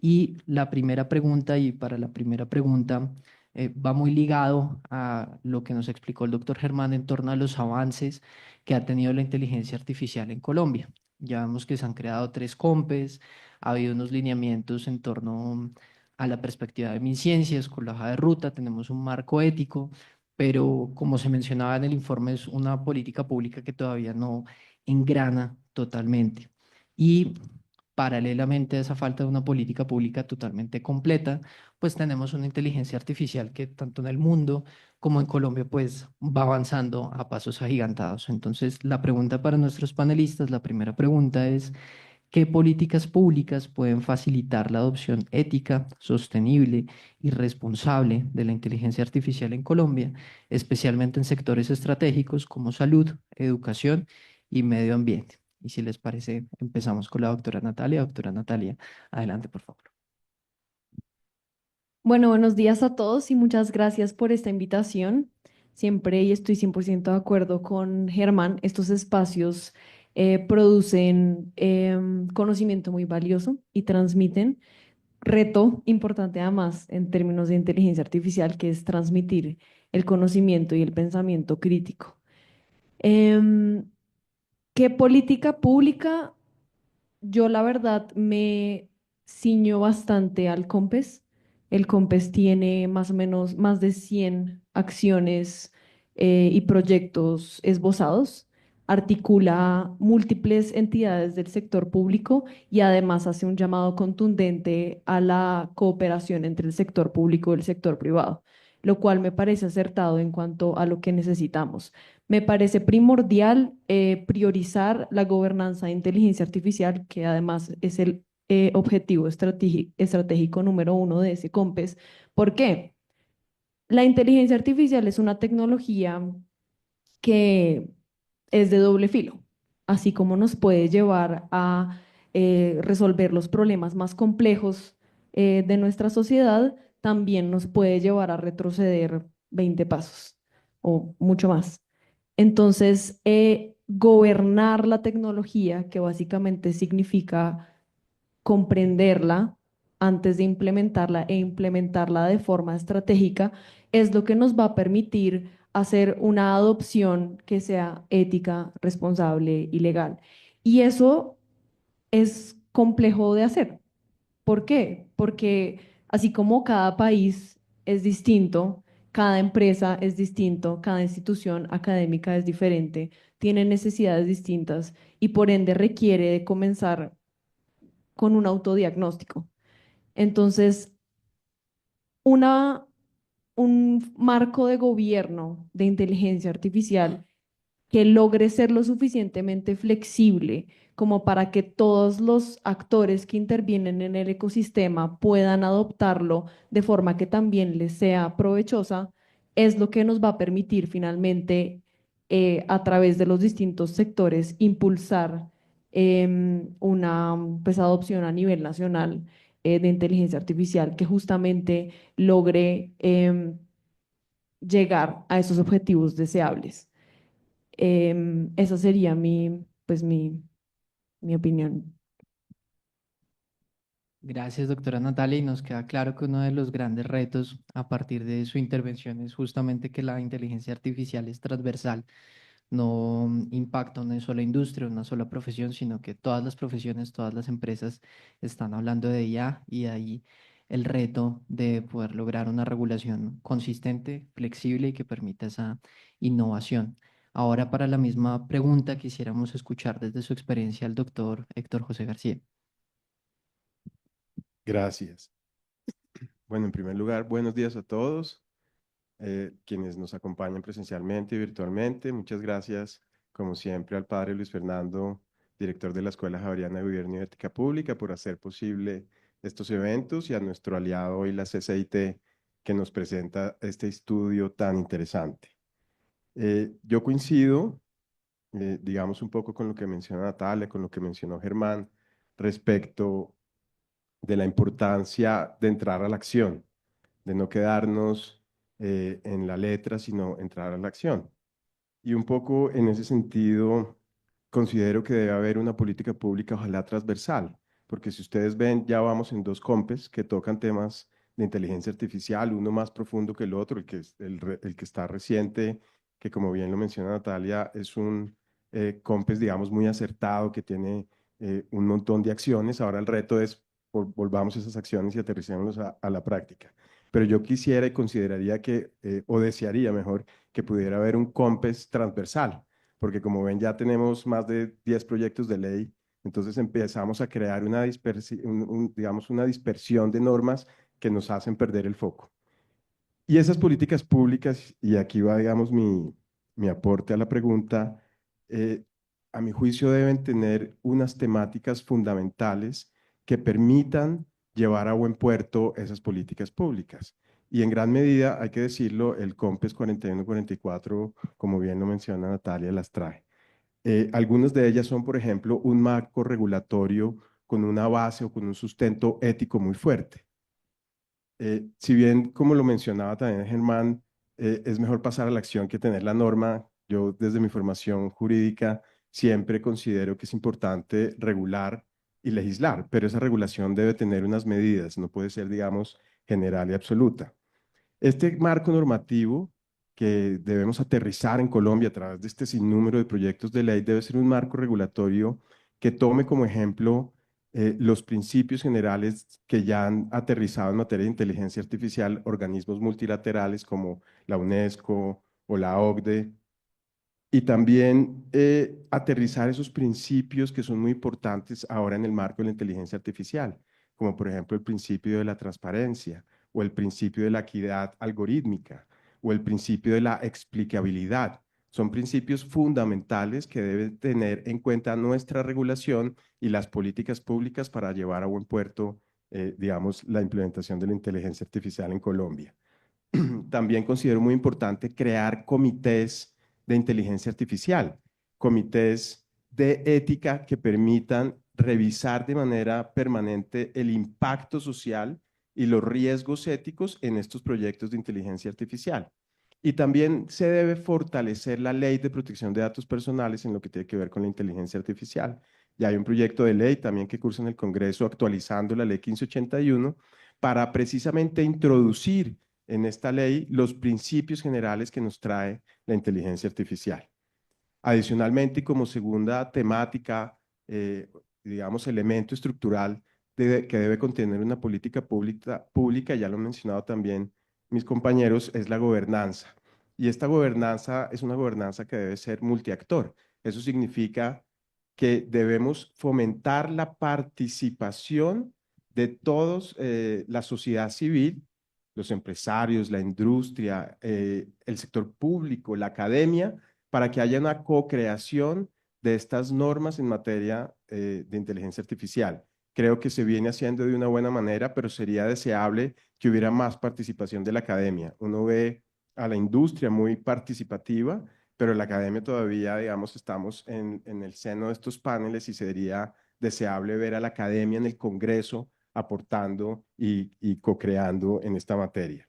Y la primera pregunta, y para la primera pregunta, va muy ligado a lo que nos explicó el doctor Germán en torno a los avances que ha tenido la inteligencia artificial en Colombia. Ya vemos que se han creado 3 COMPES, ha habido unos lineamientos en torno a la perspectiva de MinCiencias con la hoja de ruta, tenemos un marco ético, pero como se mencionaba en el informe, es una política pública que todavía no engrana totalmente. Y paralelamente a esa falta de una política pública totalmente completa, pues tenemos una inteligencia artificial que tanto en el mundo como en Colombia pues va avanzando a pasos agigantados. Entonces, la pregunta para nuestros panelistas, la primera pregunta es, ¿qué políticas públicas pueden facilitar la adopción ética, sostenible y responsable de la inteligencia artificial en Colombia, especialmente en sectores estratégicos como salud, educación y medio ambiente? Y si les parece, empezamos con la doctora Natalia. Doctora Natalia, adelante, por favor.
Bueno, buenos días a todos y muchas gracias por esta invitación. Siempre y estoy 100% de acuerdo con Germán, estos espacios producen conocimiento muy valioso y transmiten reto importante además en términos de inteligencia artificial, que es transmitir el conocimiento y el pensamiento crítico. ¿Qué política pública? Yo la verdad me ciño bastante al COMPES. El COMPES tiene más o menos más de 100 acciones y proyectos esbozados, articula múltiples entidades del sector público y además hace un llamado contundente a la cooperación entre el sector público y el sector privado, lo cual me parece acertado en cuanto a lo que necesitamos. Me parece primordial priorizar la gobernanza de inteligencia artificial, que además es el
objetivo estratégico número 1 de ese COMPES. ¿Por qué? La inteligencia artificial es una tecnología que es de doble filo, así como nos puede llevar a resolver los problemas más complejos de nuestra sociedad, también nos puede llevar a retroceder 20 pasos o mucho más. Entonces, gobernar la tecnología, que básicamente significa comprenderla antes de implementarla e implementarla de forma estratégica, es lo que nos va a permitir hacer una adopción que sea ética, responsable y legal. Y eso es complejo de hacer. ¿Por qué? Porque así como cada país es distinto, cada empresa es distinto, cada institución académica es diferente, tiene necesidades distintas y por ende requiere de comenzar con un autodiagnóstico. Entonces, una, un marco de gobierno de inteligencia artificial que logre ser lo suficientemente flexible como para que todos los actores que intervienen en el ecosistema puedan adoptarlo de forma que también les sea provechosa, es lo que nos va a permitir finalmente, a través de los distintos sectores, impulsar una pues, adopción a nivel nacional de inteligencia artificial que justamente logre llegar a esos objetivos deseables. Esa sería pues mi opinión.
Gracias, doctora Natalia, y nos queda claro que uno de los grandes retos a partir de su intervención es justamente que la inteligencia artificial es transversal, no impacta una sola industria, una sola profesión, sino que todas las profesiones, todas las empresas están hablando de ella y de ahí el reto de poder lograr una regulación consistente, flexible y que permita esa innovación. Ahora, para la misma pregunta, quisiéramos escuchar desde su experiencia al doctor Héctor José García.
Gracias. Bueno, en primer lugar, buenos días a todos, quienes nos acompañan presencialmente y virtualmente. Muchas gracias, como siempre, al padre Luis Fernando, director de la Escuela Javeriana de Gobierno y Ética Pública, por hacer posible estos eventos y a nuestro aliado hoy, la CCIT, que nos presenta este estudio tan interesante. Yo coincido, digamos, un poco con lo que menciona Natalia, con lo que mencionó Germán, respecto de la importancia de entrar a la acción, de no quedarnos en la letra, sino entrar a la acción. Y un poco en ese sentido, considero que debe haber una política pública, ojalá transversal, porque si ustedes ven, ya vamos en dos COMPES que tocan temas de inteligencia artificial, uno más profundo que el otro, el que está reciente, que como bien lo menciona Natalia, es un COMPES, digamos, muy acertado, que tiene un montón de acciones. Ahora el reto es volvamos esas acciones y aterricémoslas a la práctica. Pero yo quisiera y consideraría que, o desearía mejor, que pudiera haber un COMPES transversal, porque como ven ya tenemos más de 10 proyectos de ley, entonces empezamos a crear digamos, una dispersión de normas que nos hacen perder el foco. Y esas políticas públicas, y aquí va, digamos, mi aporte a la pregunta, eh, a mi juicio deben tener unas temáticas fundamentales que permitan llevar a buen puerto esas políticas públicas. Y en gran medida, hay que decirlo, el COMPES 41-44, como bien lo menciona Natalia, las trae. Algunas de ellas son, por ejemplo, un marco regulatorio con una base o con un sustento ético muy fuerte. Si bien, como lo mencionaba también Germán, es mejor pasar a la acción que tener la norma, yo desde mi formación jurídica siempre considero que es importante regular y legislar, pero esa regulación debe tener unas medidas, no puede ser, digamos, general y absoluta. Este marco normativo que debemos aterrizar en Colombia a través de este sinnúmero de proyectos de ley debe ser un marco regulatorio que tome como ejemplo los principios generales que ya han aterrizado en materia de inteligencia artificial organismos multilaterales como la UNESCO o la OCDE, y también aterrizar esos principios que son muy importantes ahora en el marco de la inteligencia artificial, como por ejemplo el principio de la transparencia o el principio de la equidad algorítmica o el principio de la explicabilidad. Son principios fundamentales que debe tener en cuenta nuestra regulación y las políticas públicas para llevar a buen puerto, digamos, la implementación de la inteligencia artificial en Colombia. También considero muy importante crear comités de inteligencia artificial, comités de ética que permitan revisar de manera permanente el impacto social y los riesgos éticos en estos proyectos de inteligencia artificial. Y también se debe fortalecer la ley de protección de datos personales en lo que tiene que ver con la inteligencia artificial. Ya hay un proyecto de ley también que cursa en el Congreso actualizando la ley 1581 para precisamente introducir en esta ley los principios generales que nos trae la inteligencia artificial. Adicionalmente, y como segunda temática, digamos, elemento estructural que debe contener una política pública, ya lo han mencionado también mis compañeros, es la gobernanza. Y esta gobernanza es una gobernanza que debe ser multiactor. Eso significa que debemos fomentar la participación de todos, la sociedad civil, los empresarios, la industria, el sector público, la academia, para que haya una co-creación de estas normas en materia de inteligencia artificial. Creo que se viene haciendo de una buena manera, pero sería deseable que hubiera más participación de la academia. Uno ve a la industria muy participativa, pero la academia todavía, digamos, estamos en el seno de estos paneles y sería deseable ver a la academia en el Congreso aportando y co-creando en esta materia.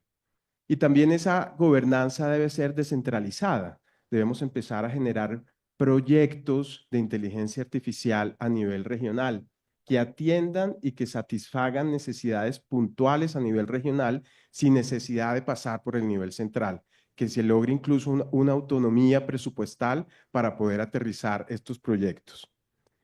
Y también esa gobernanza debe ser descentralizada. Debemos empezar a generar proyectos de inteligencia artificial a nivel regional que atiendan y que satisfagan necesidades puntuales a nivel regional sin necesidad de pasar por el nivel central, que se logre incluso una autonomía presupuestal para poder aterrizar estos proyectos.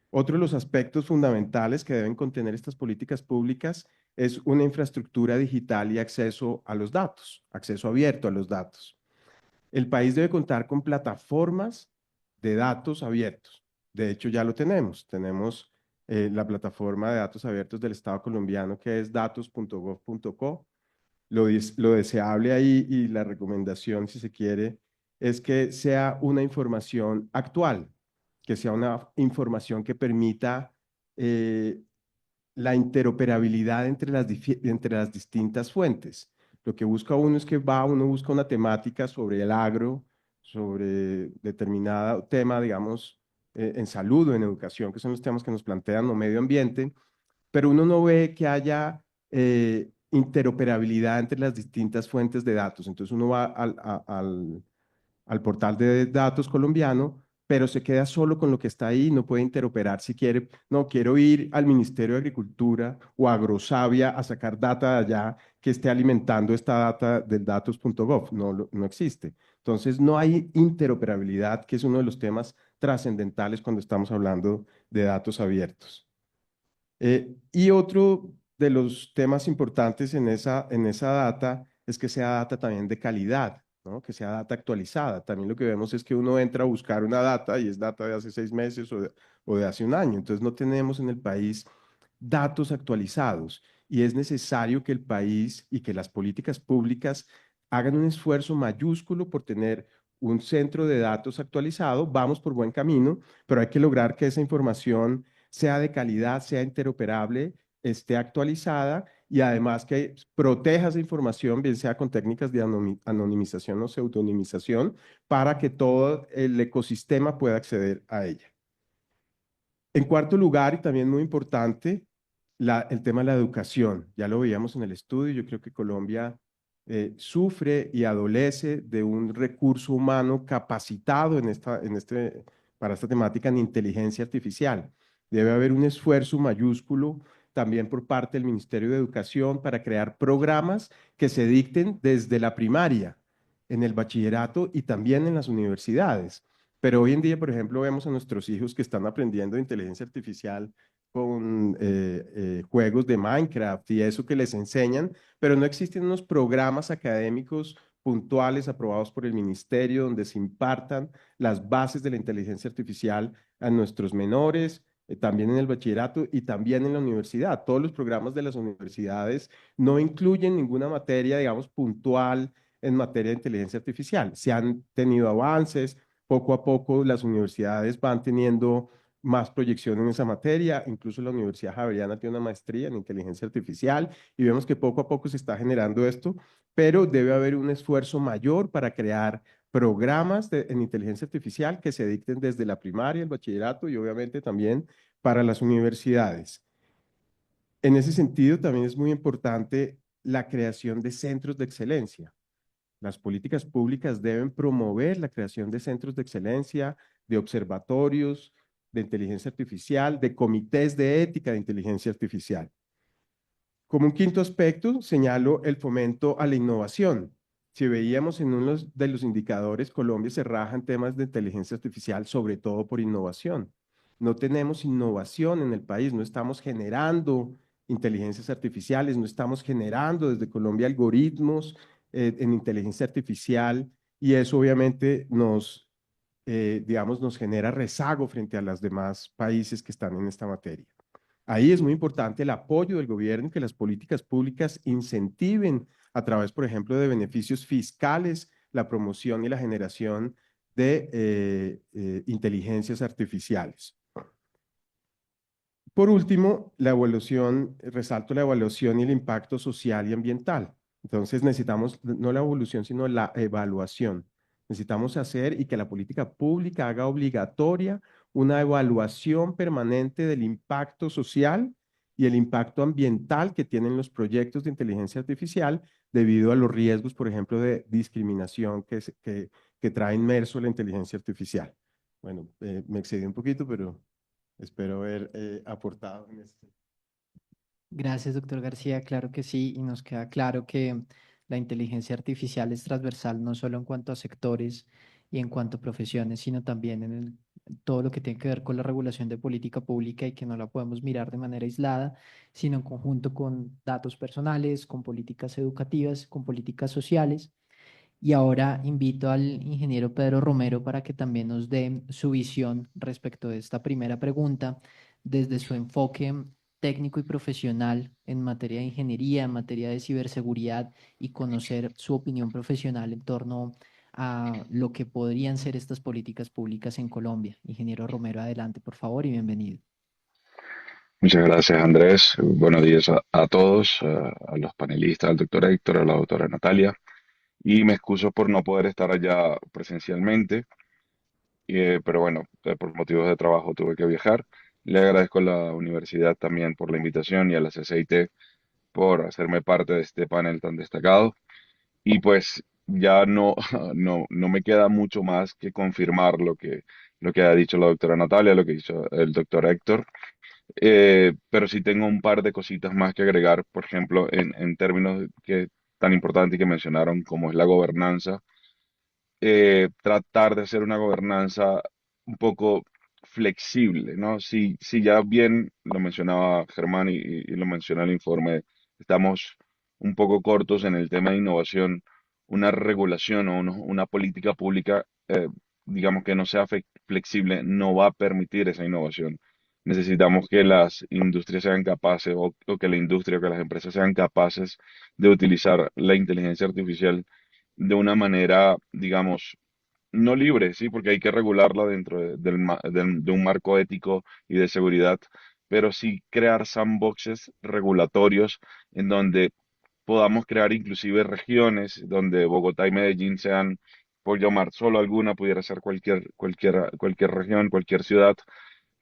Otro de los aspectos fundamentales que deben contener estas políticas públicas es una infraestructura digital y acceso a los datos, acceso abierto a los datos. El país debe contar con plataformas de datos abiertos. De hecho, ya lo tenemos. Tenemos la plataforma de datos abiertos del Estado colombiano, que es datos.gov.co. Lo deseable ahí y la recomendación, si se quiere, es que sea una información actual, que sea una información que permita la interoperabilidad entre las distintas fuentes. Lo que busca uno es que uno busca una temática sobre el agro, sobre determinado tema, digamos, en salud o en educación, que son los temas que nos plantean, o medio ambiente, pero uno no ve que haya interoperabilidad entre las distintas fuentes de datos. Entonces uno va al portal de datos colombiano, pero se queda solo con lo que está ahí, no puede interoperar si quiere. No, quiero ir al Ministerio de Agricultura o a Agrosavia a sacar data de allá que esté alimentando esta data del datos.gov. No existe. Entonces no hay interoperabilidad, que es uno de los temas trascendentales cuando estamos hablando de datos abiertos. Y otro de los temas importantes en esa data es que sea data también de calidad, ¿no? Que sea data actualizada. También lo que vemos es que uno entra a buscar una data y es data de hace 6 meses o de hace un año. Entonces no tenemos en el país datos actualizados y es necesario que el país y que las políticas públicas hagan un esfuerzo mayúsculo por tener un centro de datos actualizado. Vamos por buen camino, pero hay que lograr que esa información sea de calidad, sea interoperable, esté actualizada y además que proteja esa información, bien sea con técnicas de anonimización o pseudonimización, para que todo el ecosistema pueda acceder a ella. En cuarto lugar, y también muy importante, el tema de la educación. Ya lo veíamos en el estudio, yo creo que Colombia sufre y adolece de un recurso humano capacitado para esta temática en inteligencia artificial. Debe haber un esfuerzo mayúsculo también por parte del Ministerio de Educación para crear programas que se dicten desde la primaria, en el bachillerato y también en las universidades. Pero hoy en día, por ejemplo, vemos a nuestros hijos que están aprendiendo inteligencia artificial con juegos de Minecraft y eso que les enseñan, pero no existen unos programas académicos puntuales aprobados por el ministerio donde se impartan las bases de la inteligencia artificial a nuestros menores, también en el bachillerato y también en la universidad. Todos los programas de las universidades no incluyen ninguna materia, digamos, puntual en materia de inteligencia artificial. Se han tenido avances, poco a poco las universidades van teniendo más proyección en esa materia. Incluso la Universidad Javeriana tiene una maestría en inteligencia artificial y vemos que poco a poco se está generando esto, pero debe haber un esfuerzo mayor para crear programas en inteligencia artificial que se dicten desde la primaria, el bachillerato y obviamente también para las universidades. En ese sentido, también es muy importante la creación de centros de excelencia. Las políticas públicas deben promover la creación de centros de excelencia, de observatorios de inteligencia artificial, de comités de ética de inteligencia artificial. Como un quinto aspecto, señalo el fomento a la innovación. Si veíamos en uno de los indicadores, Colombia se raja en temas de inteligencia artificial, sobre todo por innovación. No tenemos innovación en el país, no estamos generando inteligencias artificiales, no estamos generando desde Colombia algoritmos en inteligencia artificial y eso obviamente digamos, nos genera rezago frente a los demás países que están en esta materia. Ahí es muy importante el apoyo del gobierno, que las políticas públicas incentiven a través, por ejemplo, de beneficios fiscales, la promoción y la generación de inteligencias artificiales. Por último, la evaluación, resalto la evaluación y el impacto social y ambiental. Entonces necesitamos no la evolución, sino la evaluación. Necesitamos hacer y que la política pública haga obligatoria una evaluación permanente del impacto social y el impacto ambiental que tienen los proyectos de inteligencia artificial debido a los riesgos, por ejemplo, de discriminación que trae inmerso la inteligencia artificial. Bueno, me excedí un poquito, pero espero haber aportado en este.
Gracias, doctor García. Claro que sí, y nos queda claro que la inteligencia artificial es transversal no solo en cuanto a sectores y en cuanto a profesiones, sino también en todo lo que tiene que ver con la regulación de política pública y que no la podemos mirar de manera aislada, sino en conjunto con datos personales, con políticas educativas, con políticas sociales. Y ahora invito al ingeniero Pedro Romero para que también nos dé su visión respecto de esta primera pregunta desde su enfoque técnico y profesional en materia de ingeniería, en materia de ciberseguridad y conocer su opinión profesional en torno a lo que podrían ser estas políticas públicas en Colombia. Ingeniero Romero, adelante, por favor, y bienvenido.
Muchas gracias, Andrés. Buenos días a todos, a los panelistas, al doctor Héctor, a la doctora Natalia. Y me excuso por no poder estar allá presencialmente, pero bueno, por motivos de trabajo tuve que viajar. Le agradezco a la universidad también por la invitación y a la CCIT por hacerme parte de este panel tan destacado. Y pues ya no me queda mucho más que confirmar lo que ha dicho la doctora Natalia, lo que hizo el doctor Héctor. Pero sí tengo un par de cositas más que agregar, por ejemplo, en términos tan importantes que mencionaron como es la gobernanza. Tratar de hacer una gobernanza un poco flexible, ¿no? Si ya bien lo mencionaba Germán y lo menciona el informe, estamos un poco cortos en el tema de innovación, una regulación o una política pública, digamos que no sea flexible, no va a permitir esa innovación. Necesitamos que las industrias sean capaces o que la industria o que las empresas sean capaces de utilizar la inteligencia artificial de una manera, digamos, no libre, sí, porque hay que regularla dentro de un marco ético y de seguridad, pero sí crear sandboxes regulatorios en donde podamos crear inclusive regiones donde Bogotá y Medellín sean, por llamar solo alguna, pudiera ser cualquier región, cualquier ciudad,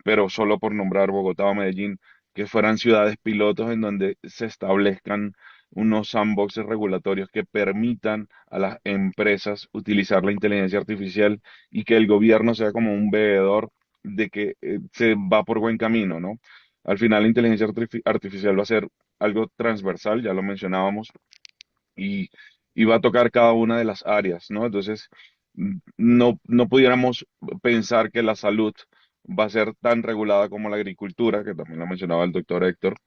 pero solo por nombrar Bogotá o Medellín, que fueran ciudades pilotos en donde se establezcan unos sandboxes regulatorios que permitan a las empresas utilizar la inteligencia artificial y que el gobierno sea como un veedor de que se va por buen camino, ¿no? Al final la inteligencia artificial va a ser algo transversal, ya lo mencionábamos, y, y va a tocar cada una de las áreas, ¿no? Entonces, no pudiéramos pensar que la salud va a ser tan regulada como la agricultura, que también lo mencionaba el doctor Héctor,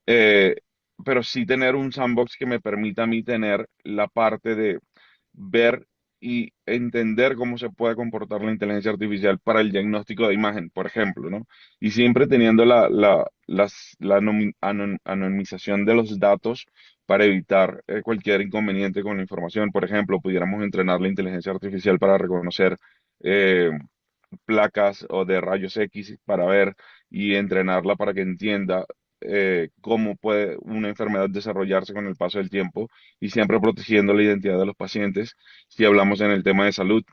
eh, pero sí tener un sandbox que me permita a mí tener la parte de ver y entender cómo se puede comportar la inteligencia artificial para el diagnóstico de imagen, por ejemplo, ¿no? Y siempre teniendo la anonimización de los datos para evitar cualquier inconveniente con la información. Por ejemplo, pudiéramos entrenar la inteligencia artificial para reconocer eh, placas o de rayos X para ver y entrenarla para que entienda cómo puede una enfermedad desarrollarse con el paso del tiempo y siempre protegiendo la identidad de los pacientes. Si hablamos en el tema de salud,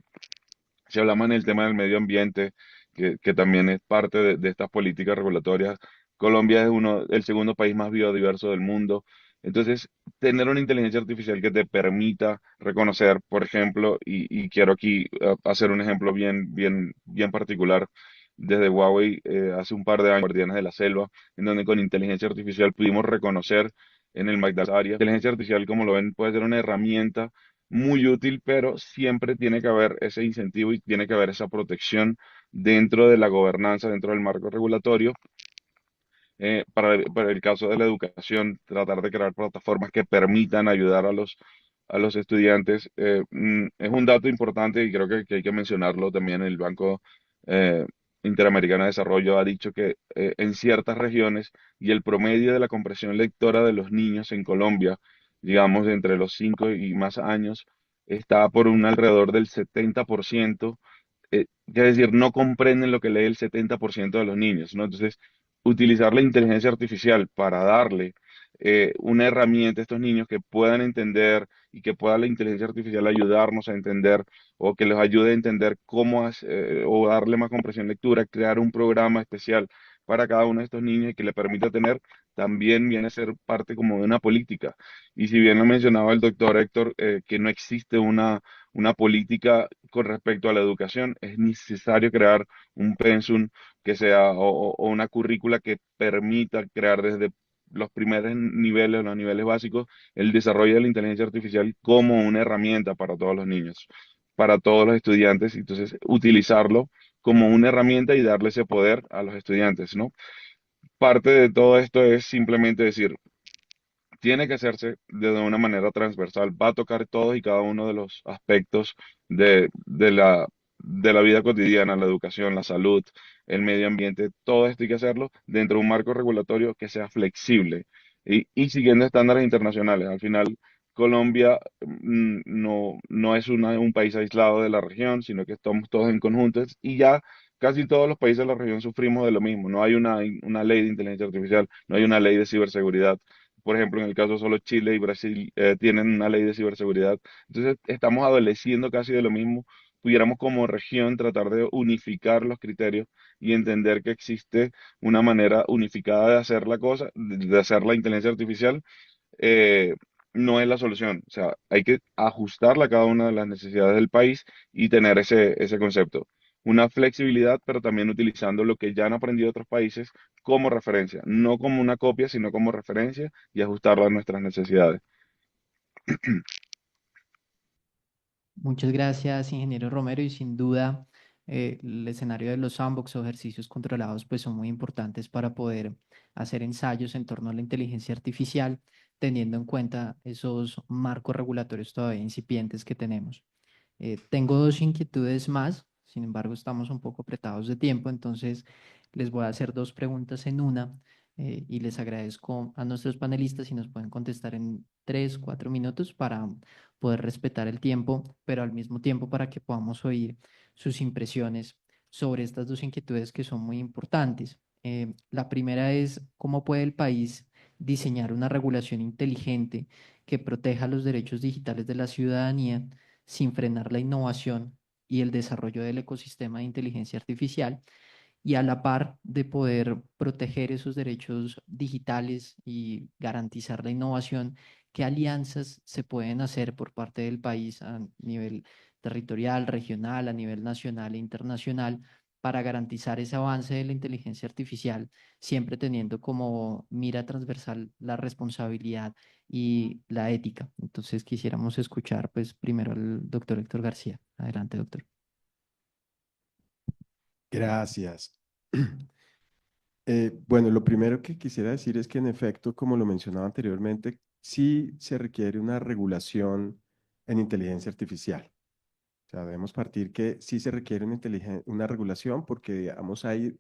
si hablamos en el tema del medio ambiente, que también es parte de estas políticas regulatorias, Colombia es el segundo país más biodiverso del mundo. Entonces, tener una inteligencia artificial que te permita reconocer, por ejemplo, y quiero aquí hacer un ejemplo bien particular, desde Huawei hace un par de años, Guardianes de la Selva, en donde con inteligencia artificial pudimos reconocer en el Magdalena área. Inteligencia artificial, como lo ven, puede ser una herramienta muy útil, pero siempre tiene que haber ese incentivo y tiene que haber esa protección dentro de la gobernanza, dentro del marco regulatorio. Para el caso de la educación, tratar de crear plataformas que permitan ayudar a los estudiantes. Es un dato importante y creo que hay que mencionarlo también. El Banco eh, Interamericano de Desarrollo ha dicho que en ciertas regiones y el promedio de la comprensión lectora de los niños en Colombia, digamos, entre los 5 y más años, está por un alrededor del 70%. Es decir, no comprenden lo que lee el 70% de los niños, ¿no? Entonces, utilizar la inteligencia artificial para darle una herramienta a estos niños que puedan entender y que pueda la inteligencia artificial ayudarnos a entender o que les ayude a entender o darle más comprensión lectura, crear un programa especial para cada uno de estos niños y que le permita tener, también viene a ser parte como de una política. Y si bien lo mencionaba el doctor Héctor, que no existe una política con respecto a la educación, es necesario crear un pensum que sea o una currícula que permita crear desde los primeros niveles, los niveles básicos, el desarrollo de la inteligencia artificial como una herramienta para todos los niños, para todos los estudiantes, y entonces utilizarlo como una herramienta y darle ese poder a los estudiantes, ¿no? Parte de todo esto es simplemente decir, tiene que hacerse de una manera transversal, va a tocar todos y cada uno de los aspectos de la vida cotidiana, la educación, la salud, el medio ambiente, todo esto hay que hacerlo dentro de un marco regulatorio que sea flexible y siguiendo estándares internacionales. Al final, Colombia no es un país aislado de la región, sino que estamos todos en conjuntos y ya casi todos los países de la región sufrimos de lo mismo. No hay una ley de inteligencia artificial, no hay una ley de ciberseguridad. Por ejemplo, en el caso solo Chile y Brasil tienen una ley de ciberseguridad. Entonces, estamos adoleciendo casi de lo mismo. Pudiéramos como región tratar de unificar los criterios y entender que existe una manera unificada de hacer la cosa, de hacer la inteligencia artificial. eh, no es la solución. O sea, hay que ajustarla a cada una de las necesidades del país y tener ese concepto. Una flexibilidad, pero también utilizando lo que ya han aprendido otros países como referencia, no como una copia, sino como referencia y ajustarla a nuestras necesidades.
Muchas gracias, ingeniero Romero, y sin duda el escenario de los sandbox o ejercicios controlados pues son muy importantes para poder hacer ensayos en torno a la inteligencia artificial, teniendo en cuenta esos marcos regulatorios todavía incipientes que tenemos. Tengo dos inquietudes más, sin embargo estamos un poco apretados de tiempo, entonces les voy a hacer dos preguntas en una y les agradezco a nuestros panelistas si nos pueden contestar en 3, 4 minutos para poder respetar el tiempo, pero al mismo tiempo para que podamos oír sus impresiones sobre estas dos inquietudes que son muy importantes. La primera es cómo puede el país diseñar una regulación inteligente que proteja los derechos digitales de la ciudadanía sin frenar la innovación y el desarrollo del ecosistema de inteligencia artificial y a la par de poder proteger esos derechos digitales y garantizar la innovación, qué alianzas se pueden hacer por parte del país a nivel territorial, regional, a nivel nacional e internacional para garantizar ese avance de la inteligencia artificial, siempre teniendo como mira transversal la responsabilidad y la ética. Entonces quisiéramos escuchar pues primero al doctor Héctor García. Adelante, doctor.
Gracias. Bueno, lo primero que quisiera decir es que en efecto, como lo mencionaba anteriormente, sí se requiere una regulación en inteligencia artificial. O sea, debemos partir que sí se requiere una regulación porque, digamos, hay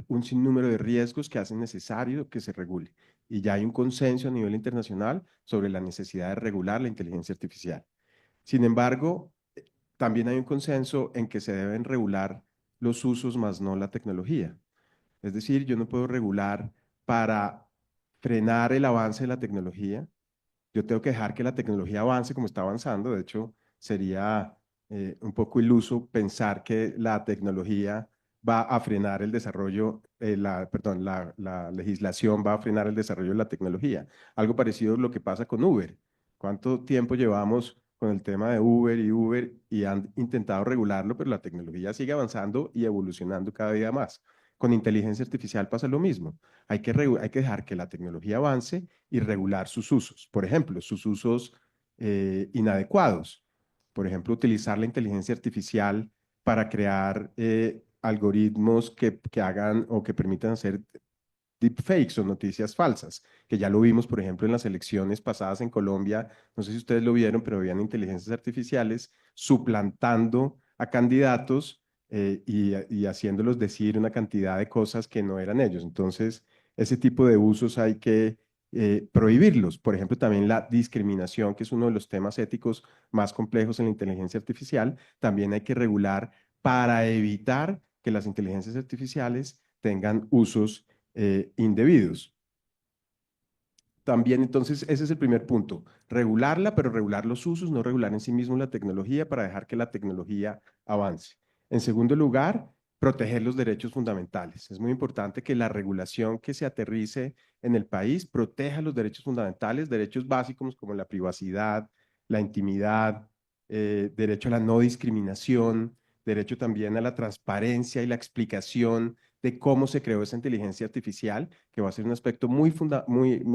un sinnúmero de riesgos que hacen necesario que se regule. Y ya hay un consenso a nivel internacional sobre la necesidad de regular la inteligencia artificial. Sin embargo, también hay un consenso en que se deben regular los usos más no la tecnología. Es decir, yo no puedo regular para frenar el avance de la tecnología. Yo tengo que dejar que la tecnología avance como está avanzando. De hecho, sería un poco iluso pensar que la tecnología va a frenar el desarrollo, perdón, la legislación va a frenar el desarrollo de la tecnología. Algo parecido a lo que pasa con Uber. ¿Cuánto tiempo llevamos con el tema de Uber y han intentado regularlo, pero la tecnología sigue avanzando y evolucionando cada día más? Con inteligencia artificial pasa lo mismo. Hay que dejar que la tecnología avance y regular sus usos. Por ejemplo, sus usos inadecuados. Por ejemplo, utilizar la inteligencia artificial para crear algoritmos que hagan o que permitan hacer deepfakes o noticias falsas, que ya lo vimos, por ejemplo, en las elecciones pasadas en Colombia. No sé si ustedes lo vieron, pero habían inteligencias artificiales suplantando a candidatos y haciéndolos decir una cantidad de cosas que no eran ellos. Entonces, ese tipo de usos hay que prohibirlos. Por ejemplo, también la discriminación, que es uno de los temas éticos más complejos en la inteligencia artificial, también hay que regular para evitar que las inteligencias artificiales tengan usos indebidos. También, entonces, ese es el primer punto, regularla, pero regular los usos, no regular en sí mismo la tecnología para dejar que la tecnología avance. En segundo lugar, proteger los derechos fundamentales. Es muy importante que la regulación que se aterrice en el país proteja los derechos fundamentales, derechos básicos como la privacidad, la intimidad, derecho a la no discriminación, derecho también a la transparencia y la explicación de cómo se creó esa inteligencia artificial, que va a ser un aspecto muy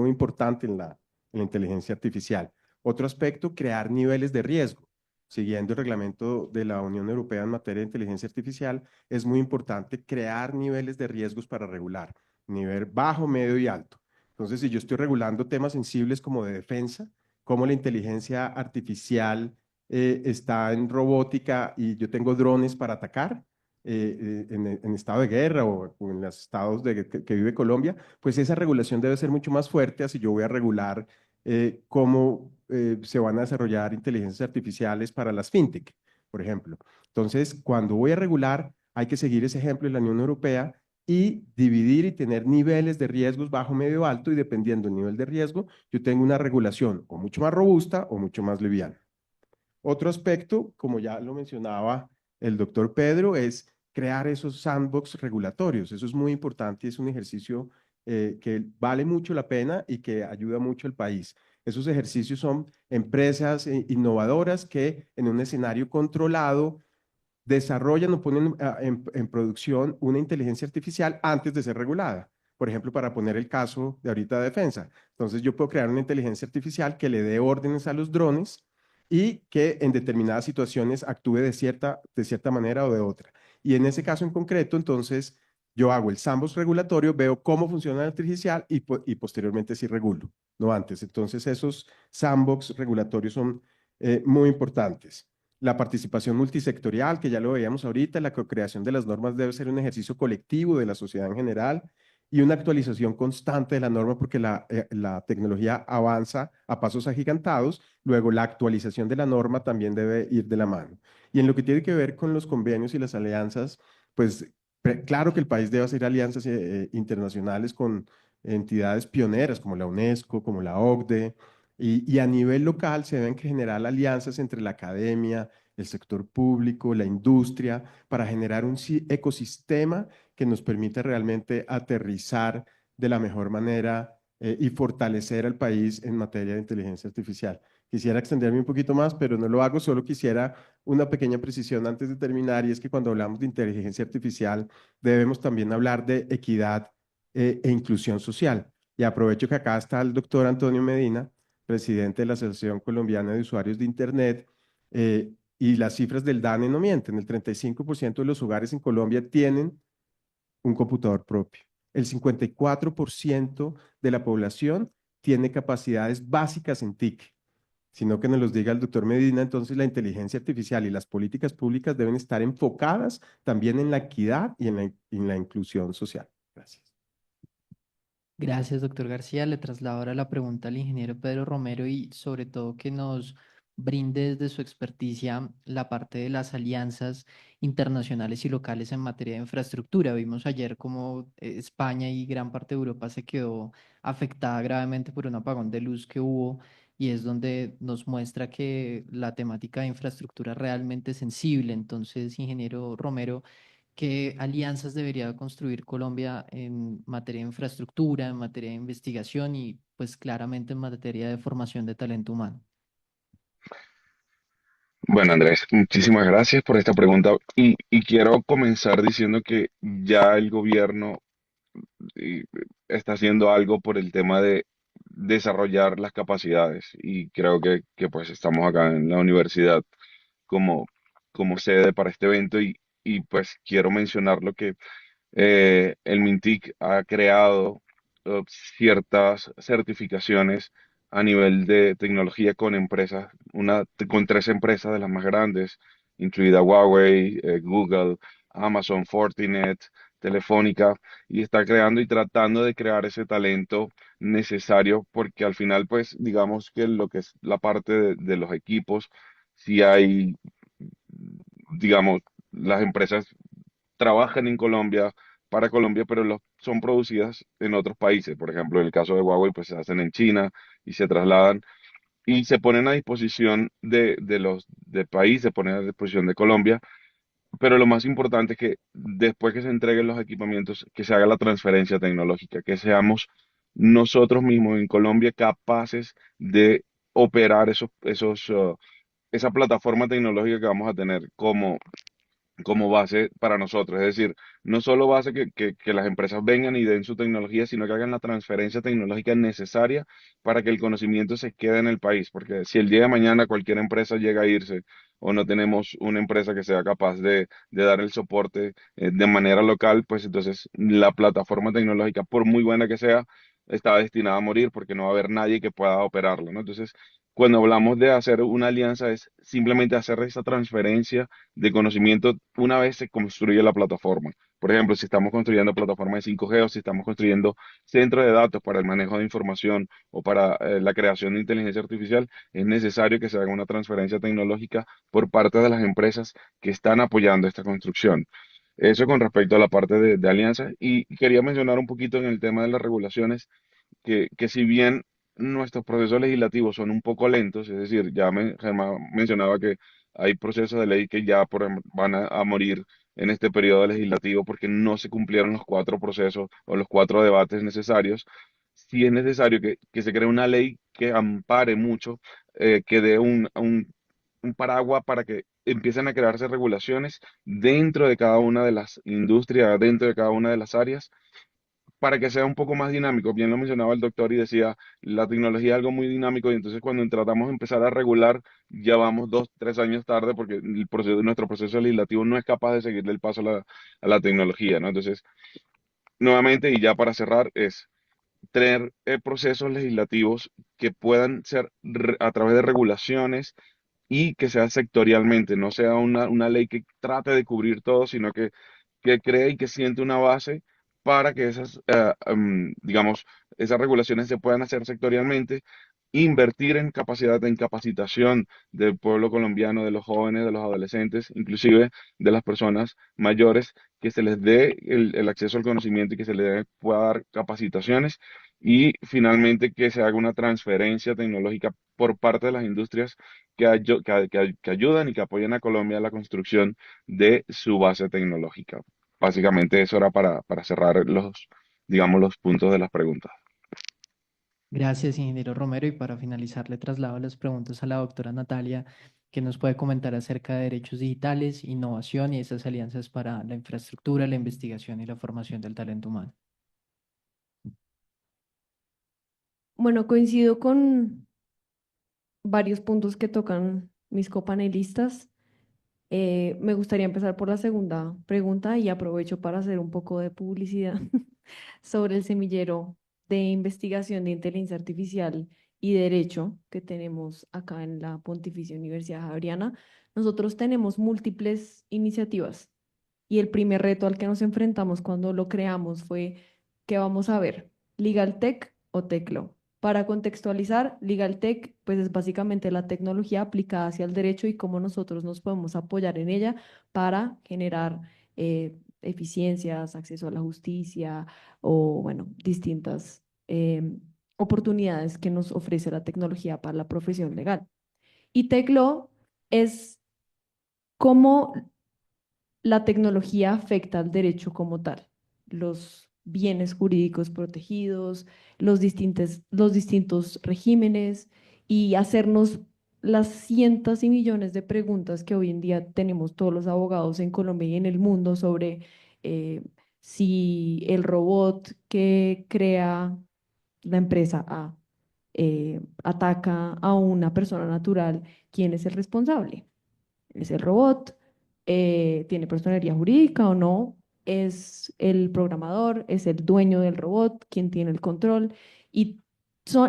importante en la inteligencia artificial. Otro aspecto, crear niveles de riesgo. Siguiendo el reglamento de la Unión Europea en materia de inteligencia artificial, es muy importante crear niveles de riesgos para regular, nivel bajo, medio y alto. Entonces, si yo estoy regulando temas sensibles como de defensa, como la inteligencia artificial está en robótica y yo tengo drones para atacar, en estado de guerra o en los estados que vive Colombia, pues esa regulación debe ser mucho más fuerte, así yo voy a regular cómo se van a desarrollar inteligencias artificiales para las fintech, por ejemplo. Entonces, cuando voy a regular, hay que seguir ese ejemplo de la Unión Europea y dividir y tener niveles de riesgos bajo, medio, alto, y dependiendo del nivel de riesgo, yo tengo una regulación o mucho más robusta o mucho más liviana. Otro aspecto, como ya lo mencionaba el doctor Pedro, es crear esos sandbox regulatorios. Eso es muy importante y es un ejercicio que vale mucho la pena y que ayuda mucho al país. Esos ejercicios son empresas innovadoras que en un escenario controlado desarrollan o ponen en producción una inteligencia artificial antes de ser regulada. Por ejemplo, para poner el caso de ahorita de defensa. Entonces, yo puedo crear una inteligencia artificial que le dé órdenes a los drones y que en determinadas situaciones actúe de cierta manera o de otra. Y en ese caso en concreto, entonces, yo hago el sandbox regulatorio, veo cómo funciona la artificial y posteriormente sí regulo, no antes. Entonces, esos sandbox regulatorios son muy importantes. La participación multisectorial, que ya lo veíamos ahorita, la co-creación de las normas debe ser un ejercicio colectivo de la sociedad en general y una actualización constante de la norma porque la tecnología avanza a pasos agigantados. Luego, la actualización de la norma también debe ir de la mano. Y en lo que tiene que ver con los convenios y las alianzas, pues claro que el país debe hacer alianzas internacionales con entidades pioneras como la UNESCO, como la OCDE, y a nivel local se deben generar alianzas entre la academia, el sector público, la industria, para generar un ecosistema que nos permita realmente aterrizar de la mejor manera y fortalecer al país en materia de inteligencia artificial. Quisiera extenderme un poquito más, pero no lo hago, solo quisiera una pequeña precisión antes de terminar, y es que cuando hablamos de inteligencia artificial debemos también hablar de equidad e inclusión social. Y aprovecho que acá está el doctor Antonio Medina, presidente de la Asociación Colombiana de Usuarios de Internet, y las cifras del DANE no mienten. El 35% de los hogares en Colombia tienen un computador propio. El 54% de la población tiene capacidades básicas en TIC. Sino que nos los diga el doctor Medina, entonces la inteligencia artificial y las políticas públicas deben estar enfocadas también en la equidad y en la inclusión social. Gracias.
Gracias, doctor García. Le traslado ahora la pregunta al ingeniero Pedro Romero y sobre todo que nos brinde desde su experticia la parte de las alianzas internacionales y locales en materia de infraestructura. Vimos ayer cómo España y gran parte de Europa se quedó afectada gravemente por un apagón de luz que hubo y es donde nos muestra que la temática de infraestructura es realmente sensible. Entonces, ingeniero Romero, ¿qué alianzas debería construir Colombia en materia de infraestructura, en materia de investigación y pues claramente en materia de formación de talento humano?
Bueno, Andrés, muchísimas gracias por esta pregunta y quiero comenzar diciendo que ya el gobierno y está haciendo algo por el tema de desarrollar las capacidades y creo que pues estamos acá en la universidad como, como sede para este evento y pues quiero mencionar lo que el MINTIC ha creado ciertas certificaciones a nivel de tecnología con empresas, con tres empresas de las más grandes, incluida Huawei, Google, Amazon, Fortinet, Telefónica, y está creando y tratando de crear ese talento necesario, porque al final, pues, digamos que lo que es la parte de los equipos, si hay, digamos, las empresas trabajan en Colombia, para Colombia, pero son producidas en otros países. Por ejemplo, en el caso de Huawei, pues se hacen en China y se trasladan y se ponen a disposición de los del país, se ponen a disposición de Colombia. Pero lo más importante es que después que se entreguen los equipamientos, que se haga la transferencia tecnológica, que seamos nosotros mismos en Colombia capaces de operar esa plataforma tecnológica que vamos a tener como base para nosotros. Es decir, no solo base que las empresas vengan y den su tecnología, sino que hagan la transferencia tecnológica necesaria para que el conocimiento se quede en el país. Porque si el día de mañana cualquier empresa llega a irse o no tenemos una empresa que sea capaz de dar el soporte de manera local, pues entonces la plataforma tecnológica, por muy buena que sea, está destinada a morir porque no va a haber nadie que pueda operarlo, ¿no? Entonces, cuando hablamos de hacer una alianza es simplemente hacer esa transferencia de conocimiento una vez se construye la plataforma. Por ejemplo, si estamos construyendo plataformas de 5G o si estamos construyendo centros de datos para el manejo de información o para la creación de inteligencia artificial, es necesario que se haga una transferencia tecnológica por parte de las empresas que están apoyando esta construcción. Eso con respecto a la parte de alianza. Y quería mencionar un poquito en el tema de las regulaciones que si bien nuestros procesos legislativos son un poco lentos, es decir, Germán mencionaba que hay procesos de ley que ya van a morir en este periodo legislativo porque no se cumplieron los cuatro procesos o los cuatro debates necesarios. Sí es necesario que se cree una ley que ampare mucho, que dé un paraguas para que empiecen a crearse regulaciones dentro de cada una de las industrias, dentro de cada una de las áreas para que sea un poco más dinámico. Bien lo mencionaba el doctor y decía, la tecnología es algo muy dinámico y entonces cuando tratamos de empezar a regular, ya vamos 2, 3 años tarde porque nuestro proceso legislativo no es capaz de seguirle el paso a la tecnología, ¿no? Entonces, nuevamente, y ya para cerrar, es tener procesos legislativos que puedan ser a través de regulaciones y que sea sectorialmente, no sea una ley que trate de cubrir todo, sino que cree y que siente una base para que digamos, esas regulaciones se puedan hacer sectorialmente, invertir en capacidad, en capacitación del pueblo colombiano, de los jóvenes, de los adolescentes, inclusive de las personas mayores, que se les dé el acceso al conocimiento y que se pueda dar capacitaciones y finalmente que se haga una transferencia tecnológica por parte de las industrias que ayudan y que apoyan a Colombia en la construcción de su base tecnológica. Básicamente eso era para cerrar digamos, los puntos de las preguntas.
Gracias, ingeniero Romero. Y para finalizar, le traslado las preguntas a la doctora Natalia, que nos puede comentar acerca de derechos digitales, innovación y esas alianzas para la infraestructura, la investigación y la formación del talento humano.
Bueno, coincido con varios puntos que tocan mis copanelistas. Me gustaría empezar por la segunda pregunta y aprovecho para hacer un poco de publicidad sobre el semillero de investigación de inteligencia artificial y derecho que tenemos acá en la Pontificia Universidad Javeriana. Nosotros tenemos múltiples iniciativas y el primer reto al que nos enfrentamos cuando lo creamos fue: ¿qué vamos a ver? ¿Legal Tech o Teclo? Para contextualizar, Legal Tech pues es básicamente la tecnología aplicada hacia el derecho y cómo nosotros nos podemos apoyar en ella para generar eficiencias, acceso a la justicia o, bueno, distintas oportunidades que nos ofrece la tecnología para la profesión legal. Y TechLaw es cómo la tecnología afecta al derecho como tal, los bienes jurídicos protegidos, los distintos regímenes y hacernos las cientos y millones de preguntas que hoy en día tenemos todos los abogados en Colombia y en el mundo sobre eh, si el robot que crea la empresa A ataca a una persona natural, ¿quién es el responsable? ¿Es el robot? ¿Tiene personería jurídica o no? ¿Es el programador? ¿Es el dueño del robot? ¿Quién tiene el control? Y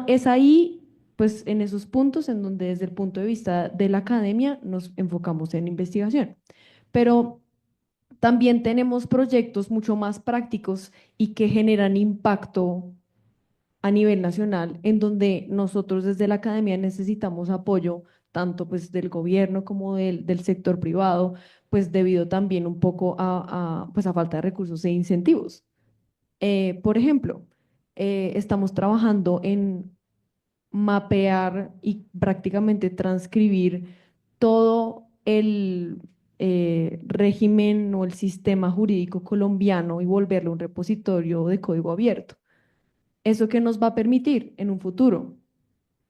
es ahí, pues en esos puntos en donde desde el punto de vista de la academia nos enfocamos en investigación. Pero también tenemos proyectos mucho más prácticos y que generan impacto a nivel nacional, en donde nosotros desde la academia necesitamos apoyo tanto pues del gobierno como del sector privado, pues debido también un poco pues a falta de recursos e incentivos. Por ejemplo, estamos trabajando en mapear y prácticamente transcribir todo el régimen o el sistema jurídico colombiano y volverlo un repositorio de código abierto. ¿Eso qué nos va a permitir en un futuro?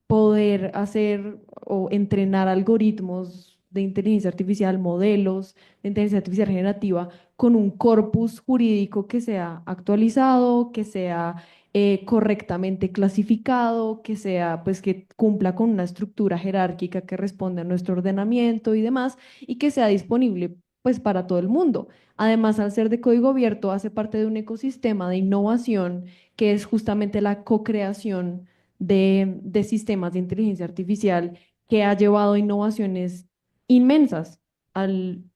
Poder hacer o entrenar algoritmos de inteligencia artificial, modelos de inteligencia artificial generativa con un corpus jurídico que sea actualizado, que sea correctamente clasificado, que sea, pues, que cumpla con una estructura jerárquica que responde a nuestro ordenamiento y demás, y que sea disponible, pues, para todo el mundo. Además, al ser de código abierto, hace parte de un ecosistema de innovación que es justamente la co-creación de sistemas de inteligencia artificial que ha llevado a innovaciones inmensas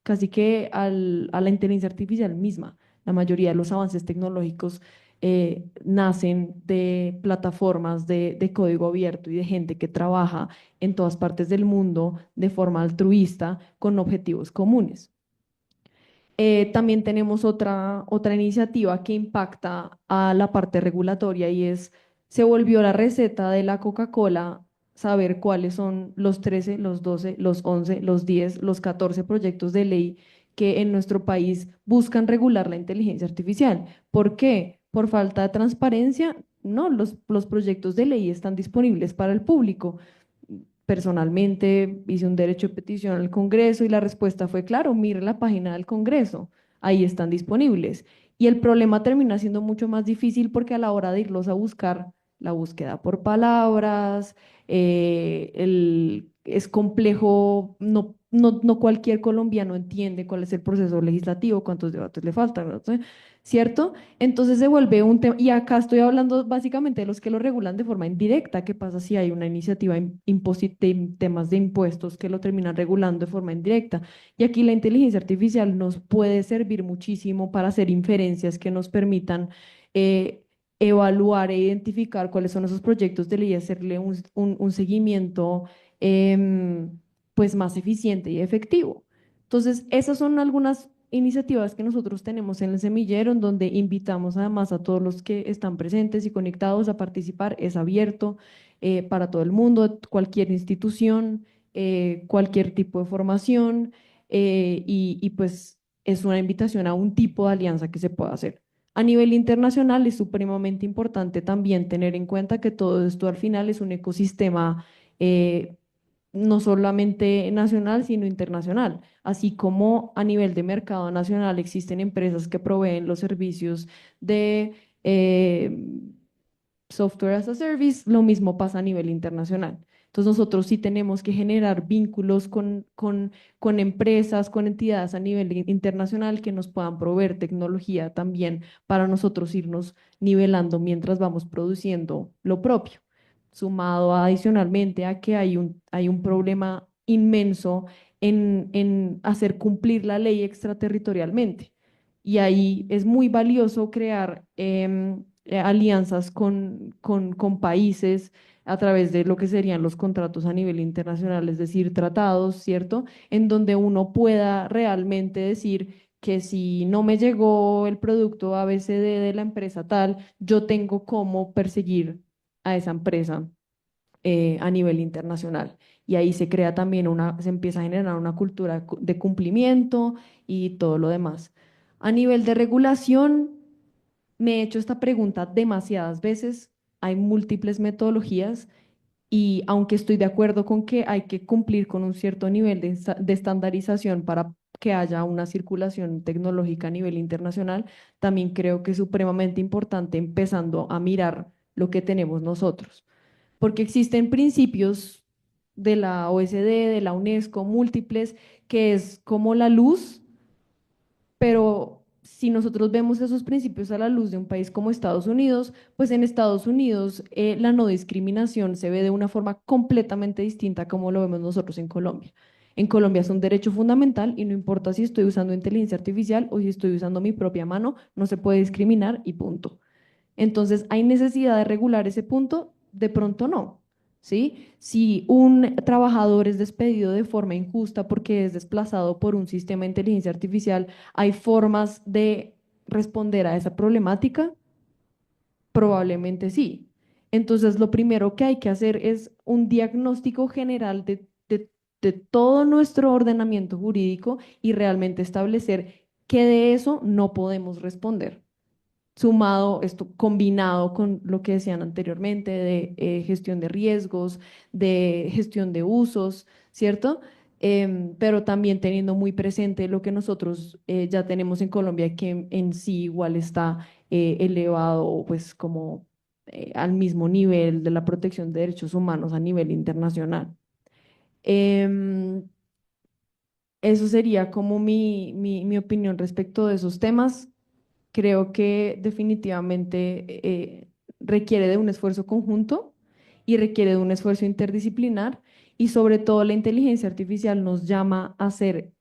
casi que a la inteligencia artificial misma. La mayoría de los avances tecnológicos nacen de plataformas de código abierto y de gente que trabaja en todas partes del mundo de forma altruista con objetivos comunes. También tenemos otra iniciativa que impacta a la parte regulatoria y se volvió la receta de la Coca-Cola saber cuáles son los 13, los 12, los 11, los 10, los 14 proyectos de ley que en nuestro país buscan regular la inteligencia artificial. ¿Por qué? ¿Por falta de transparencia? No, los proyectos de ley están disponibles para el público. Personalmente hice un derecho de petición al Congreso y la respuesta fue, claro, mire la página del Congreso, ahí están disponibles. Y el problema termina siendo mucho más difícil porque a la hora de irlos a buscar, la búsqueda por palabras, es complejo, no cualquier colombiano entiende cuál es el proceso legislativo, cuántos debates le faltan, ¿no? ¿Cierto? Entonces se vuelve un tema, y acá estoy hablando básicamente de los que lo regulan de forma indirecta. ¿Qué pasa si hay una iniciativa de temas de impuestos que lo terminan regulando de forma indirecta? Y aquí la inteligencia artificial nos puede servir muchísimo para hacer inferencias que nos permitan evaluar e identificar cuáles son esos proyectos de ley y hacerle un seguimiento pues más eficiente y efectivo. Entonces, esas son algunas iniciativas que nosotros tenemos en el semillero, en donde invitamos además a todos los que están presentes y conectados a participar. Es abierto para todo el mundo, cualquier institución, cualquier tipo de formación, y pues es una invitación a un tipo de alianza que se pueda hacer. A nivel internacional es supremamente importante también tener en cuenta que todo esto al final es un ecosistema no solamente nacional, sino internacional. Así como a nivel de mercado nacional existen empresas que proveen los servicios de software as a service, lo mismo pasa a nivel internacional. Entonces nosotros sí tenemos que generar vínculos con empresas, con entidades a nivel internacional que nos puedan proveer tecnología también para nosotros irnos nivelando mientras vamos produciendo lo propio, sumado adicionalmente a que hay un problema inmenso en hacer cumplir la ley extraterritorialmente. Y ahí es muy valioso crear alianzas con países a través de lo que serían los contratos a nivel internacional, es decir, tratados, ¿cierto? En donde uno pueda realmente decir que si no me llegó el producto ABCD de la empresa tal, yo tengo cómo perseguir a esa empresa a nivel internacional. Y ahí se crea también se empieza a generar una cultura de cumplimiento y todo lo demás. A nivel de regulación, me he hecho esta pregunta demasiadas veces. Hay múltiples metodologías y aunque estoy de acuerdo con que hay que cumplir con un cierto nivel de estandarización para que haya una circulación tecnológica a nivel internacional, también creo que es supremamente importante empezando a mirar lo que tenemos nosotros, porque existen principios de la OSD, de la UNESCO, múltiples, que es como la luz, pero si nosotros vemos esos principios a la luz de un país como Estados Unidos, pues en Estados Unidos la no discriminación se ve de una forma completamente distinta como lo vemos nosotros en Colombia. En Colombia es un derecho fundamental y no importa si estoy usando inteligencia artificial o si estoy usando mi propia mano, no se puede discriminar y punto. Entonces, ¿hay necesidad de regular ese punto? De pronto no, ¿sí? Si un trabajador es despedido de forma injusta porque es desplazado por un sistema de inteligencia artificial, ¿hay formas de responder a esa problemática? Probablemente sí. Entonces, lo primero que hay que hacer es un diagnóstico general de todo nuestro ordenamiento jurídico y realmente establecer qué de eso no podemos responder, sumado esto, combinado con lo que decían anteriormente de gestión de riesgos, de gestión de usos, ¿cierto? Pero también teniendo muy presente lo que nosotros ya tenemos en Colombia, que en sí igual está elevado, pues como al mismo nivel de la protección de derechos humanos a nivel internacional. Em, Eso sería como mi opinión respecto de esos temas. Creo que definitivamente requiere de un esfuerzo conjunto y requiere de un esfuerzo interdisciplinar y sobre todo la inteligencia artificial nos llama a ser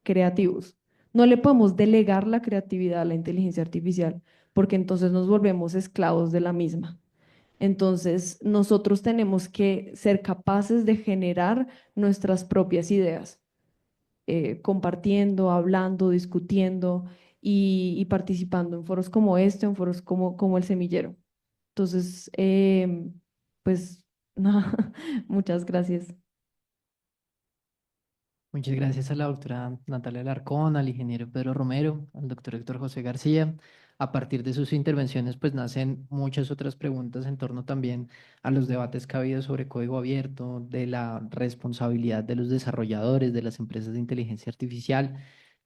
creativos. No le podemos delegar la creatividad a la inteligencia artificial porque entonces nos volvemos esclavos de la misma. Entonces, nosotros tenemos que ser capaces de generar nuestras propias ideas compartiendo, hablando, discutiendo y participando en foros como este, en foros como el Semillero. Entonces, pues nada, muchas gracias.
Muchas gracias a la doctora Natalia Alarcón, al ingeniero Pedro Romero, al doctor Héctor José García. A partir de sus intervenciones, pues nacen muchas otras preguntas en torno también a los debates que ha habido sobre código abierto, de la responsabilidad de los desarrolladores, de las empresas de inteligencia artificial.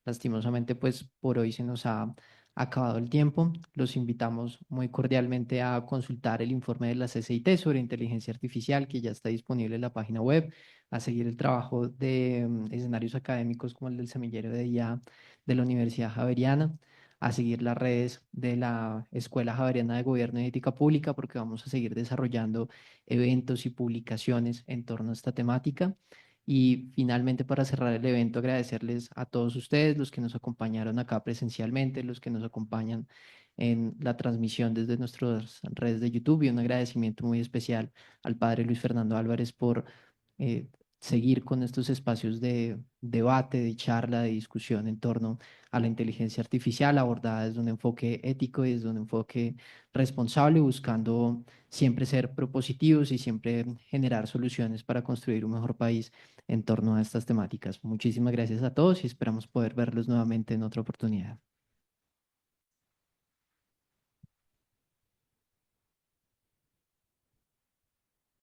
Lastimosamente, pues por hoy se nos ha acabado el tiempo. Los invitamos muy cordialmente a consultar el informe de la CCIT sobre inteligencia artificial, que ya está disponible en la página web, a seguir el trabajo de escenarios académicos como el del semillero de IA de la Universidad Javeriana, a seguir las redes de la Escuela Javeriana de Gobierno y Ética Pública, porque vamos a seguir desarrollando eventos y publicaciones en torno a esta temática. Y finalmente, para cerrar el evento, agradecerles a todos ustedes, los que nos acompañaron acá presencialmente, los que nos acompañan en la transmisión desde nuestras redes de YouTube, y un agradecimiento muy especial al padre Luis Fernando Álvarez por eh, seguir con estos espacios de debate, de charla, de discusión en torno a la inteligencia artificial abordada desde un enfoque ético y desde un enfoque responsable, buscando siempre ser propositivos y siempre generar soluciones para construir un mejor país en torno a estas temáticas. Muchísimas gracias a todos y esperamos poder verlos nuevamente en otra oportunidad.